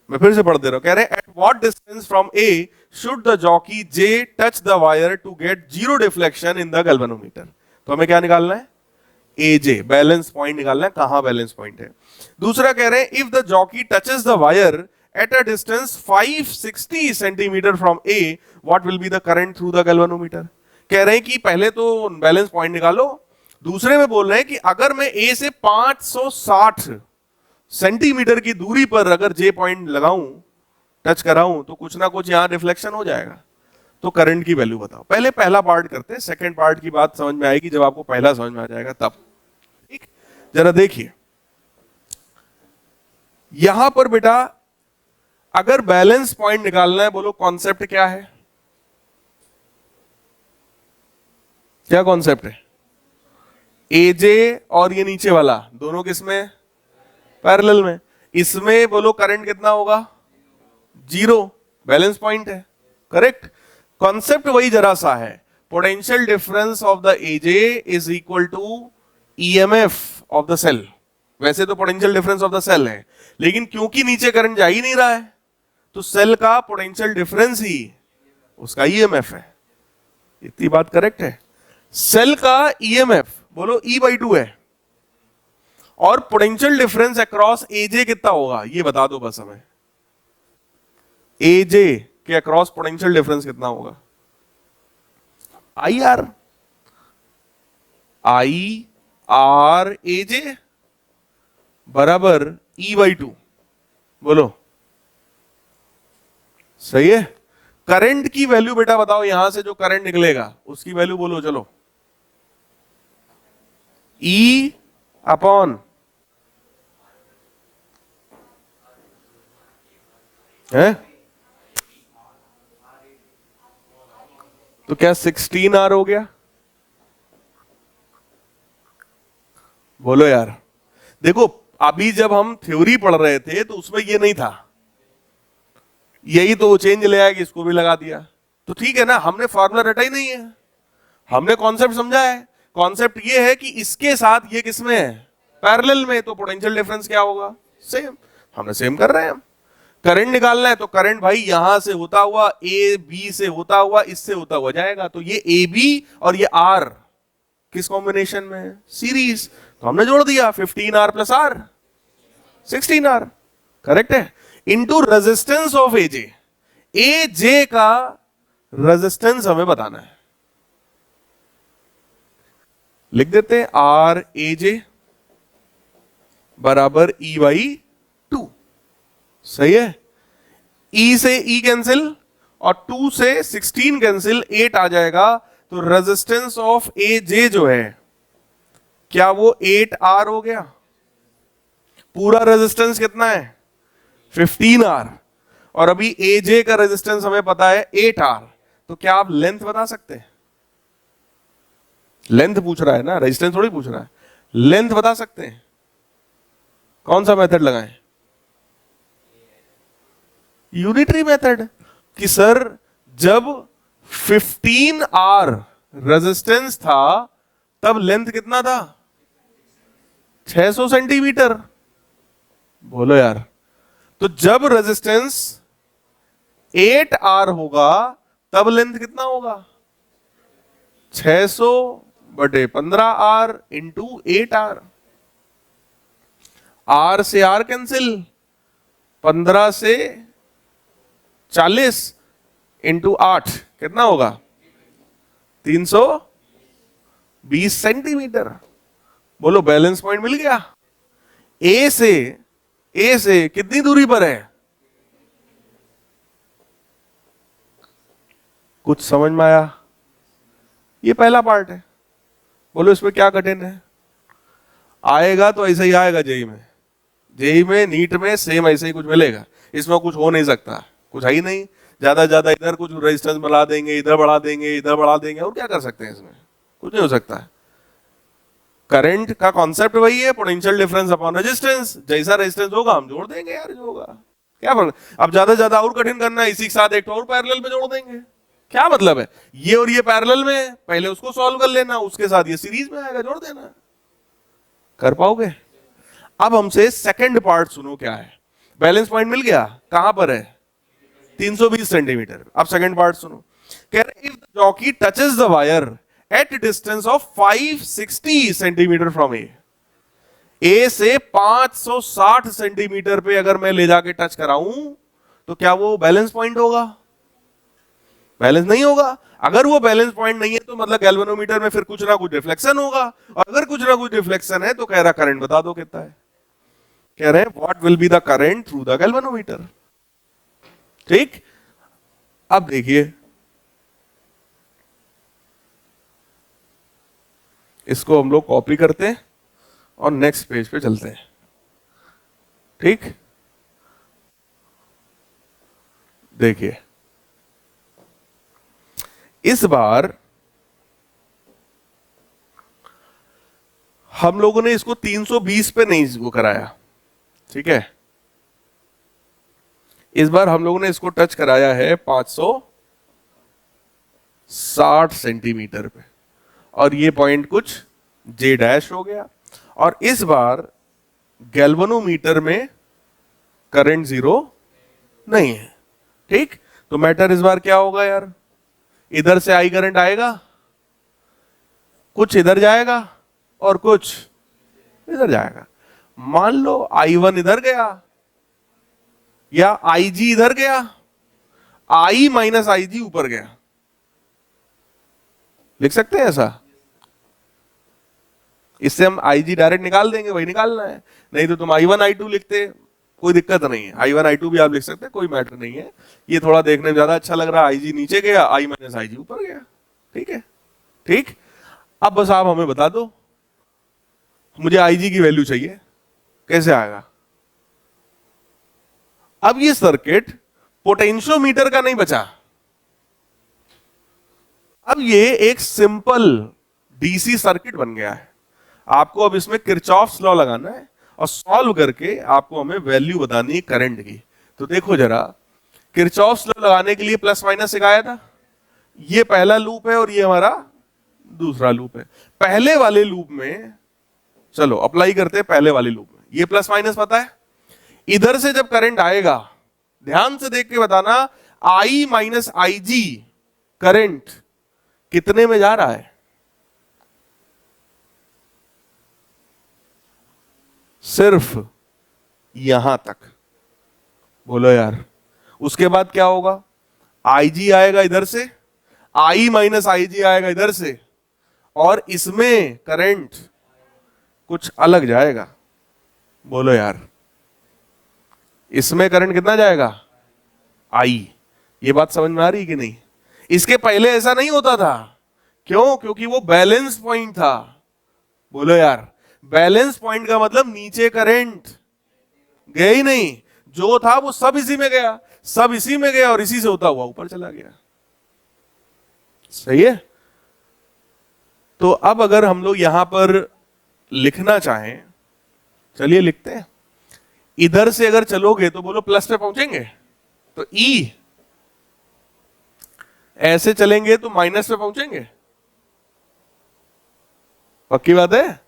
मैं फिर से पढ़ दे रहा हूं। कह रहे हैं at what distance from A should the jockey J touch the wire to get zero deflection in the galvanometer. तो हमें क्या निकालना है? AJ, बैलेंस पॉइंट निकालना है, कहां बैलेंस पॉइंट है। दूसरा कह रहे हैं if the jockey touches the wire at a distance 560 centimeter from A, what will be the current through the galvanometer? कह रहे हैं कि पहले तो बैलेंस पॉइंट निकालो, दूसरे में बोल रहे हैं कि अगर मैं A से 560 सेंटीमीटर की दूरी पर अगर J पॉइंट लगाऊं, टच कराऊं, तो कुछ ना कुछ यहां रिफ्लेक्शन हो जाएगा। तो करंट की वैल्यू बताओ। पहले पहला पार्ट करते हैं, सेकंड पार्ट की बात समझ में आएगी जब आपको पहला समझ में आ जाएगा तब, ठीक। जरा देखिए यहां पर बेटा, अगर बैलेंस पॉइंट निकालना है, बोलो कॉन्सेप्ट क्या है? क्या कॉन्सेप्ट है? AJ और ये नीचे वाला दोनों किसमें? पैरेलल में। इसमें बोलो करंट कितना होगा? जीरो, बैलेंस पॉइंट है, करेक्ट। कॉन्सेप्ट वही जरा सा है, potential difference of the AJ is equal to EMF of the cell. वैसे तो potential difference of the cell है, लेकिन क्योंकि नीचे करंट जा ही नहीं रहा है तो सेल का पोटेंशियल डिफरेंस ही उसका ईएमएफ है। इतनी बात करेक्ट है। सेल का ईएमएफ बोलो E/2 है, और पोटेंशियल डिफरेंस अक्रॉस एजे कितना होगा ये बता दो बस हमें। एजे के अक्रॉस पोटेंशियल डिफरेंस कितना होगा? आई आर एजे बराबर E/2। बोलो सही है। करंट की वैल्यू बेटा बताओ, यहां से जो करंट निकलेगा उसकी वैल्यू बोलो चलो। E अपॉन है तो क्या 16R हो गया? बोलो यार। देखो अभी जब हम थ्योरी पढ़ रहे थे तो उसमें ये नहीं था, यही तो चेंज ले आया कि इसको भी लगा दिया। तो ठीक है ना, हमने फॉर्मूला रटा ही नहीं है, हमने कॉन्सेप्ट समझा है। कॉन्सेप्ट ये है कि इसके साथ ये किसमें है? पैरेलल में, तो पोटेंशियल डिफरेंस क्या होगा? सेम। हमने सेम कर रहे हैं। हम करंट निकालना है तो करंट भाई यहां से होता हुआ ए बी से होता हुआ इससे होता हुआ जाएगा, तो ये ए बी और ये आर किस कॉम्बिनेशन में है? सीरीज। तो हमने जोड़ दिया 15R plus R 16R, correct है। Into resistance of AJ. AJ का रेजिस्टेंस हमें बताना है, लिख देते हैं आर एजे बराबर E/2। सही है। E से E कैंसिल और 2 से 16 कैंसिल, 8 आ जाएगा। तो रेजिस्टेंस ऑफ एजे जो है क्या वो 8R हो गया? पूरा रेजिस्टेंस कितना है? 15R। और अभी एजे का रेजिस्टेंस हमें पता है 8R। तो क्या आप लेंथ बता सकते हैं? लेंथ पूछ रहा है ना, रेजिस्टेंस थोड़ी पूछ रहा है। लेंथ बता सकते हैं? कौन सा मेथड लगाएं? Unitary method. कि सर जब 15R रेजिस्टेंस था तब लेंथ कितना था? 600 सेंटीमीटर। बोलो यार। तो जब रेजिस्टेंस 8R होगा तब लेंथ कितना होगा? 600 बटे 15R इंटू 8R। R से R कैंसिल, 15 से 40 इंटू 8 कितना होगा? 320 सेंटीमीटर। बोलो बैलेंस पॉइंट मिल गया। ए से कितनी दूरी पर है? कुछ समझ में आया? ये पहला पार्ट है। बोलो इसमें क्या कठिन है? आएगा तो ऐसा ही आएगा जेई में। जेई में नीट में सेम ऐसे ही कुछ मिलेगा। इसमें कुछ हो नहीं सकता, कुछ है ही नहीं। ज्यादा इधर कुछ रेजिस्टेंस बढ़ा देंगे, इधर बढ़ा देंगे, इधर बढ़ा देंगे, और क्या कर सकते हैं इसमें? कुछ नहीं हो सकता है। करंट का कॉन्सेप्ट वही है, पोटेंशियल डिफरेंस अपॉन रेजिस्टेंस। जैसा रेजिस्टेंस होगा हम जोड़ देंगे यार, जो होगा क्या फर्क। अब ज्यादा और कठिन करना है, इसी के साथ एक और पैरेलल में जोड़ देंगे, क्या मतलब है? ये और ये पैरेलल में, पहले उसको सॉल्व कर लेना, उसके साथ ये सीरीज में आएगा, जोड़ देना। कर पाओगे? अब हमसे सेकंड पार्ट सुनो क्या है। बैलेंस पॉइंट मिल गया, कहां पर है? 320 सेंटीमीटर। अब सेकंड पार्ट सुनो। कह रहे if the jockey touches the wire at distance of 560 centimetre from A से 560 सेंटीमीटर पे अगर मैं ले जाके टच कराऊं तो क्या वो बैलेंस पॉइंट होगा? बैलेंस नहीं होगा। अगर वो बैलेंस पॉइंट नहीं है तो मतलब गैल्वेनोमीटर में फिर कुछ ना कुछ रिफ्लेक्शन होगा, और अगर कुछ ना कुछ रिफ्लेक्शन है तो कह रहा करंट बता दो कितना है। कह रहे हैं what will be the current through the galvanometer. ठीक, अब देखिए इसको हम लोग कॉपी करते हैं और नेक्स्ट पेज पे चलते हैं। ठीक, देखिए इस बार हम लोगों ने इसको 320 पे नहीं वो कराया, ठीक है। इस बार हम लोगों ने इसको टच कराया है 560 सेंटीमीटर पे, और ये पॉइंट कुछ जे डैश हो गया। और इस बार गैल्वेनोमीटर में करंट जीरो नहीं है, ठीक, तो मैटर इस बार क्या होगा यार, इधर से आई करंट आएगा, कुछ इधर जाएगा और कुछ इधर जाएगा। मान लो I1 इधर गया या IG इधर गया, I माइनस IG ऊपर गया, लिख सकते हैं ऐसा। इससे हम IG डायरेक्ट निकाल देंगे, वही निकालना है। नहीं तो तुम I1 I2 लिखते, कोई दिक्कत नहीं है, I1 I2 भी आप लिख सकते हैं, कोई मैटर नहीं है। ये थोड़ा देखने में ज्यादा अच्छा लग रहा है, IG नीचे गया, I माइनस IG ऊपर गया। ठीक है, ठीक। अब बस आप हमें बता दो, मुझे IG की वैल्यू चाहिए, कैसे आएगा। अब ये सर्किट पोटेंशियोमीटर का नहीं बचा, अब ये एक सिंपल डीसी सर्किट बन गया है। आपको अब इसमें किरचॉफ्स लॉ लगाना है और सॉल्व करके आपको हमें वैल्यू बतानी है करंट की। तो देखो जरा, किरचॉफ्स लॉ लगाने के लिए प्लस माइनस सिखाया था, ये पहला लूप है और ये हमारा दूसरा लूप है। पहले वाले लूप में चलो अप्लाई करते हैं, पहले वाले लूप में ये प्लस माइनस पता है, इधर से जब करंट आएगा, ध्यान से देख के बताना, I माइनस IG करंट कितने में जा रहा है, सिर्फ यहां तक। बोलो यार, उसके बाद क्या होगा, IG आएगा इधर से, I माइनस IG आएगा इधर से, और इसमें करंट कुछ अलग जाएगा। बोलो यार, इसमें करंट कितना जाएगा, I। ये बात समझ में आ रही कि नहीं। इसके पहले ऐसा नहीं होता था, क्यों, क्योंकि वो बैलेंस पॉइंट था। बोलो यार, बैलेंस पॉइंट का मतलब नीचे करंट गया ही नहीं, जो था वो सब इसी में गया, सब इसी में गया और इसी से होता हुआ ऊपर चला गया। सही है। तो अब अगर हम लोग यहां पर लिखना चाहें, चलिए लिखते हैं। इधर से अगर चलोगे तो बोलो प्लस पे पहुंचेंगे, तो E, ऐसे चलेंगे तो माइनस पे पहुंचेंगे, पक्की बात है।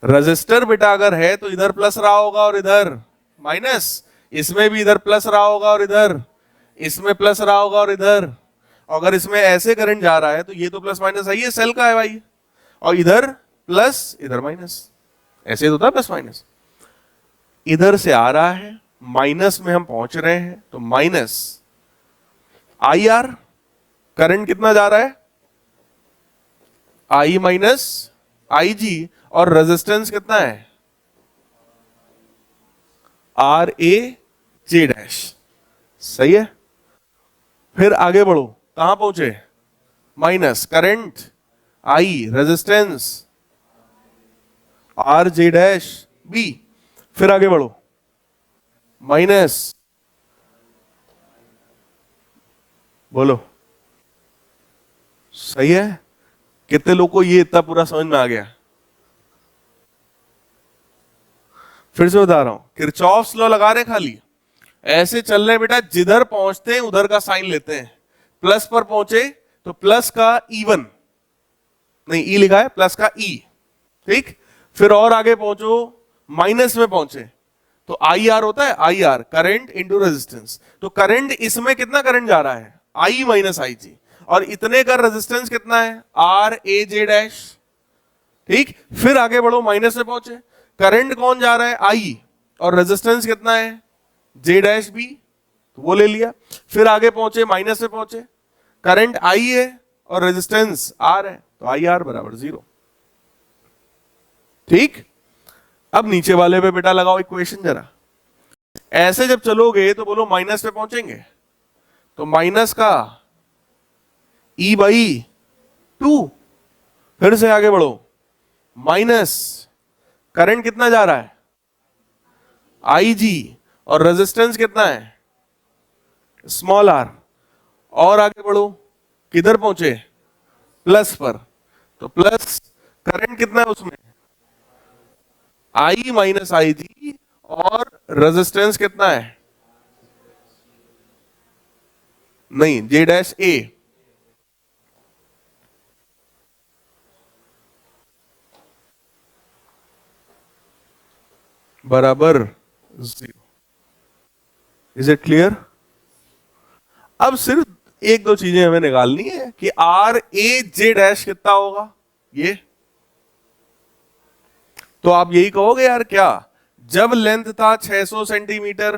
रजिस्टर बेटा अगर है तो इधर प्लस रहा होगा और इधर माइनस, इसमें भी इधर प्लस रहा होगा और इधर, इसमें प्लस रहा होगा और इधर। अगर इसमें ऐसे करंट जा रहा है तो ये तो प्लस माइनस है, ये सेल का है भाई, और इधर प्लस इधर माइनस, ऐसे तो था प्लस माइनस। इधर से आ रहा है, माइनस में हम पहुंच रहे हैं, तो माइनस IR, करंट कितना जा रहा है, I माइनस IG, और रेजिस्टेंस कितना है, RAJ डैश। सही है। फिर आगे बढ़ो, कहां पहुंचे, minus, current I, resistance RJ dash B। फिर आगे बढ़ो, माइनस, बोलो सही है। कितने लोगों को ये इतना पूरा समझ में आ गया। फिर से बता रहा हूं, किरचॉफ्स लॉ लगा रहे खाली, ऐसे चल रहे बेटा, जिधर पहुंचते हैं उधर का साइन लेते हैं। प्लस पर पहुंचे तो प्लस का E1, नहीं E लिखा है, प्लस का E, ठीक। फिर और आगे पहुंचो, माइनस में पहुंचे तो IR होता है, IR करंट इंटू रेजिस्टेंस। तो करंट इसमें कितना करंट जा रहा है, I माइनस IG, और इतने का रेजिस्टेंस कितना है, RAJ डैश, ठीक। फिर आगे बढ़ो, माइनस में पहुंचे, करंट कौन जा रहा है, I, और रेजिस्टेंस कितना है, J डैश B, तो वो ले लिया। फिर आगे पहुंचे, माइनस में पहुंचे, करंट I है और रेजिस्टेंस R है, तो IR बराबर 0। ठीक। अब नीचे वाले पे बेटा लगाओ इक्वेशन जरा। ऐसे जब चलोगे तो बोलो माइनस पे पहुंचेंगे, तो माइनस का E बाई 2। फिर से आगे बढ़ो, माइनस, करंट कितना जा रहा है, IG, और रेजिस्टेंस कितना है, स्मॉल r। और आगे बढ़ो, किधर पहुंचे, प्लस पर, तो प्लस, करंट कितना है उसमें, I माइनस IG, और रेजिस्टेंस कितना है, नहीं J डैश A, बराबर 0। Is it clear. अब सिर्फ एक दो चीजें हमें निकालनी है कि आर ए जे डैश कितना होगा ये। तो आप यही कहोगे यार क्या, जब लेंथ था 600 सेंटीमीटर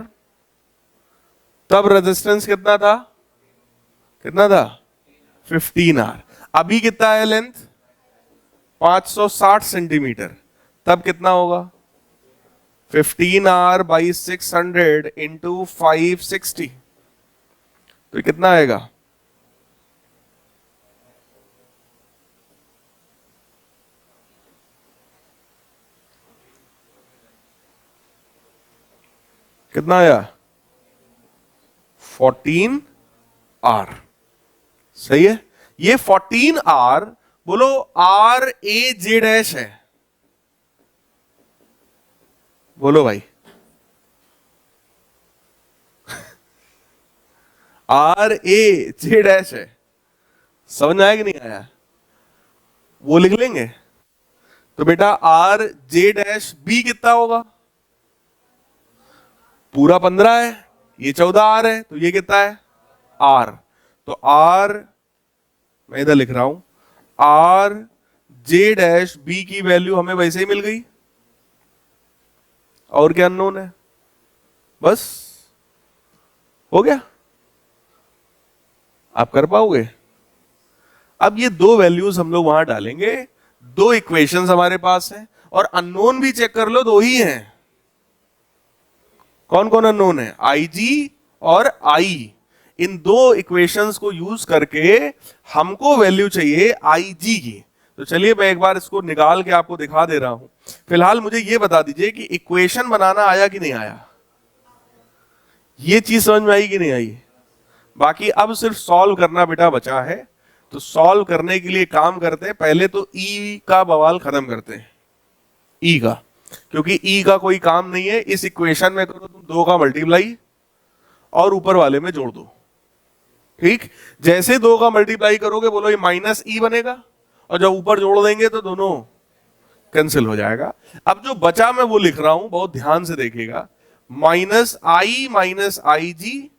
तब रेजिस्टेंस कितना था, कितना था 15R। अभी कितना है लेंथ 560 सेंटीमीटर, तब कितना होगा 15R बाई 600 इंटू 560, तो ये कितना आएगा, कितना आया 14R। सही है। ये 14R बोलो आर ए जे डैश है, बोलो भाई आर ए जे डैश है, समझ में आया कि नहीं आया, वो लिख लेंगे। तो बेटा आर जे डैश बी कितना होगा, पूरा 15 है, ये 14R है, तो ये कितना है R। तो R मैं इधर लिख रहा हूं, R जे डैश बी की वैल्यू हमें वैसे ही मिल गई, और क्या अननोन है, बस हो गया। आप कर पाओगे। अब ये दो वैल्यूज हम लोग वहां डालेंगे, दो इक्वेशंस हमारे पास हैं, और अननोन भी चेक कर लो, दो ही हैं। कौन कौन अननोन है, आई जी और आई। इन दो इक्वेशंस को यूज करके हमको वैल्यू चाहिए आई जी की। तो चलिए मैं एक बार इसको निकाल के आपको दिखा दे रहा हूं। फिलहाल मुझे ये बता दीजिए कि इक्वेशन बनाना आया कि नहीं आया, ये चीज समझ में आई कि नहीं आई। बाकी अब सिर्फ सॉल्व करना बेटा बचा है। तो सॉल्व करने के लिए काम करते हैं, पहले तो ई का बवाल खत्म करते हैं, ई का, क्योंकि ई का कोई काम नहीं है। इस इक्वेशन में करो तुम 2 का मल्टीप्लाई और ऊपर वाले में जोड़ दो, ठीक। जैसे 2 का मल्टीप्लाई करोगे बोलो ये माइनस ई बनेगा, और जब ऊपर जोड़ देंगे तो दोनों कैंसिल हो जाएगा। अब जो बचा मैं वो लिख रहा हूं, बहुत ध्यान से देखिएगा, minus I G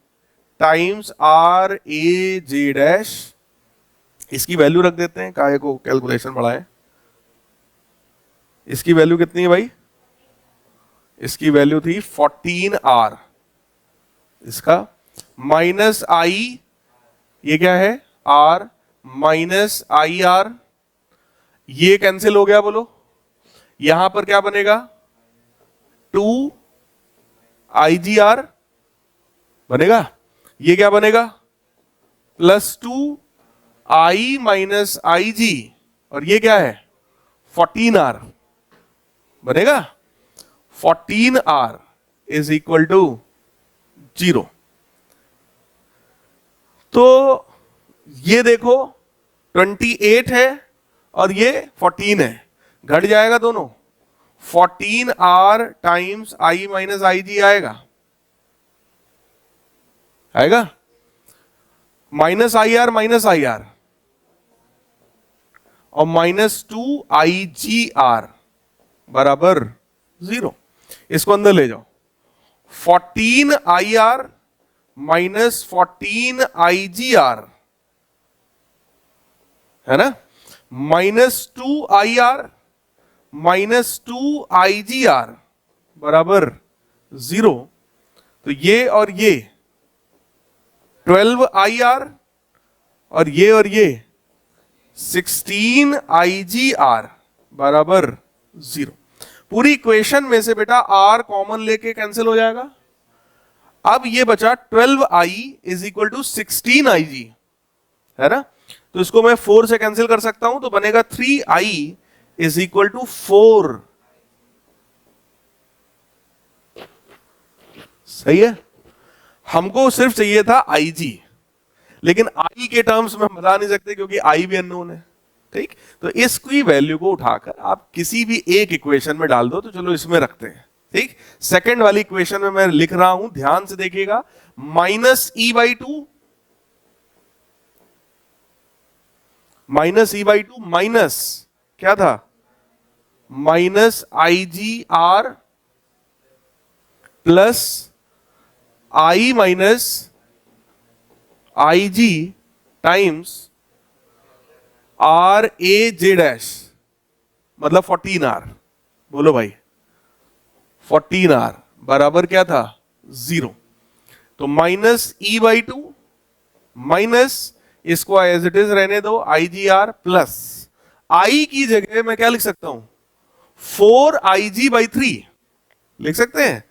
times R A J dash. इसकी वैल्यू रख देते हैं, काहे को कैलकुलेशन बढ़ाए। इसकी वैल्यू कितनी है भाई, इसकी वैल्यू थी 14R। इसका माइनस आई, ये क्या है R माइनस आई आर, ये कैंसिल हो गया, बोलो यहां पर क्या बनेगा 2IGR बनेगा, ये क्या बनेगा +2I माइनस आई जी, और ये क्या है 14R बनेगा। 14R is equal to 0। तो ये देखो 28 है और ये 14 है, घट जाएगा दोनों, 14R times I minus I जी आएगा, आएगा माइनस आई आर और -2IGR बराबर 0। इसको अंदर ले जाओ, 14IR माइनस 14IGR है ना, -2IR माइनस 2IGR बराबर 0। तो ये और ये 12IR और ये 16IGR बराबर 0। पूरी इक्वेशन में से बेटा R कॉमन लेके कैंसिल हो जाएगा। अब ये बचा 12I is equal to 16IG है ना, तो इसको मैं 4 से कैंसिल कर सकता हूं, तो बनेगा 3I इज इक्वल टू 4। सही है। हमको सिर्फ चाहिए था IG, लेकिन I के टर्म्स में हम बता नहीं सकते क्योंकि I भी अननोन है, ठीक। तो इसकी वैल्यू को उठाकर आप किसी भी एक इक्वेशन में डाल दो, तो चलो इसमें रखते हैं, ठीक। सेकंड वाली इक्वेशन में मैं लिख रहा हूं, ध्यान से देखिएगा, -E/2 माइनस क्या था -IGR plus I minus I G times R A J dash, मतलब 14R। बोलो भाई 14R बराबर क्या था? 0। तो minus E by two minus इसको एज इट इज रहने दो आई जी आर प्लस आई की जगह मैं क्या लिख सकता हूं? 4IG/3 लिख सकते हैं।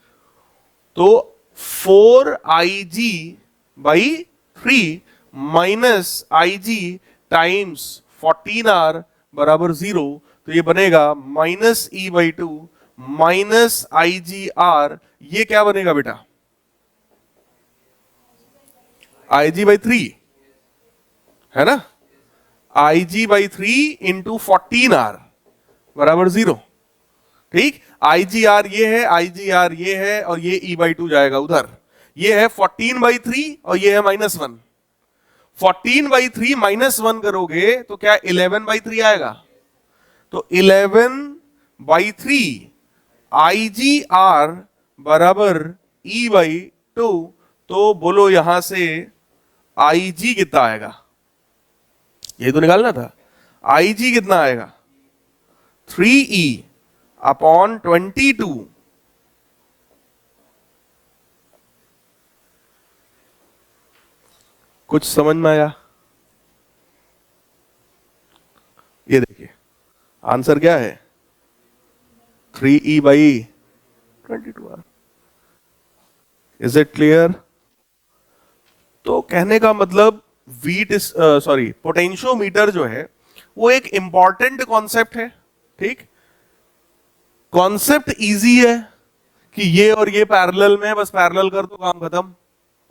तो 4IG/3 minus I G times 14R बराबर 0। तो ये बनेगा minus E by two minus I G R. ये क्या बनेगा बेटा? IG/3 है ना? IG/3 इंटू 14R बराबर 0। ठीक, IGR ये है, IGR ये है, और ये E/2 जाएगा उधर। ये है 14/3 और ये है -1। 14/3 -1 करोगे तो क्या 11/3 आएगा? तो 11/3 IGR बराबर E/2। तो बोलो यहां से IG कितना आएगा? ये तो निकालना था। IG कितना आएगा? 3E/22। कुछ समझ में आया? ये देखिए आंसर क्या है? 3E/22R। Is it clear? तो कहने का मतलब पोटेंशियोमीटर जो है वो एक इंपॉर्टेंट कॉन्सेप्ट है। ठीक, कॉन्सेप्ट इजी है कि ये और ये पैरेलल में, बस पैरेलल कर दो काम खत्म।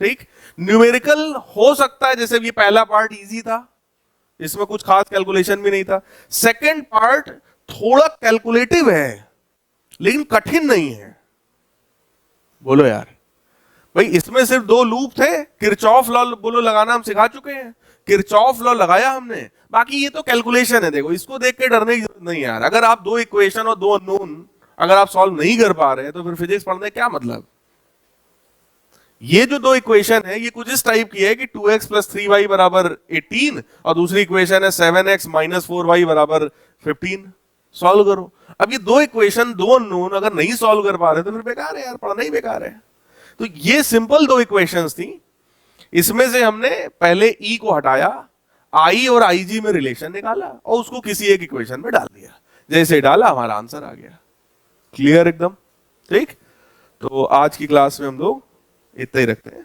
ठीक, न्यूमेरिकल हो सकता है, जैसे ये पहला पार्ट इजी था, इसमें कुछ खास कैलकुलेशन भी नहीं था। सेकंड पार्ट थोड़ा कैलकुलेटिव है लेकिन कठिन नहीं है। बोलो यार भाई, इसमें सिर्फ 2 लूप थे। किरचॉफ लॉ बोलो लगाना हम सिखा चुके हैं, किरचॉफ लॉ लगाया हमने। बाकी ये तो कैलकुलेशन है। देखो इसको देख के डरने की जरूरत नहीं यार। अगर आप 2 इक्वेशन और 2 अननोन अगर आप सॉल्व नहीं कर पा रहे तो फिर फिजिक्स पढ़ने क्या मतलब? ये जो 2 इक्वेशन है ये कुछ इस टाइप की है कि 2x + 3y बराबर 18 और दूसरी इक्वेशन है 7x - 4y बराबर 15। सॉल्व करो। अब ये 2 इक्वेशन 2 अननोन अगर नहीं सॉल्व कर पा रहे तो फिर बेकार है यार, पढ़ना ही बेकार है। तो ये सिंपल 2 इक्वेशंस थी। इसमें से हमने पहले ई को हटाया, आई और आई जी में रिलेशन निकाला और उसको किसी एक इक्वेशन में डाल दिया। जैसे डाला हमारा आंसर आ गया। क्लियर एकदम? ठीक, तो आज की क्लास में हम लोग इतना ही रखते हैं।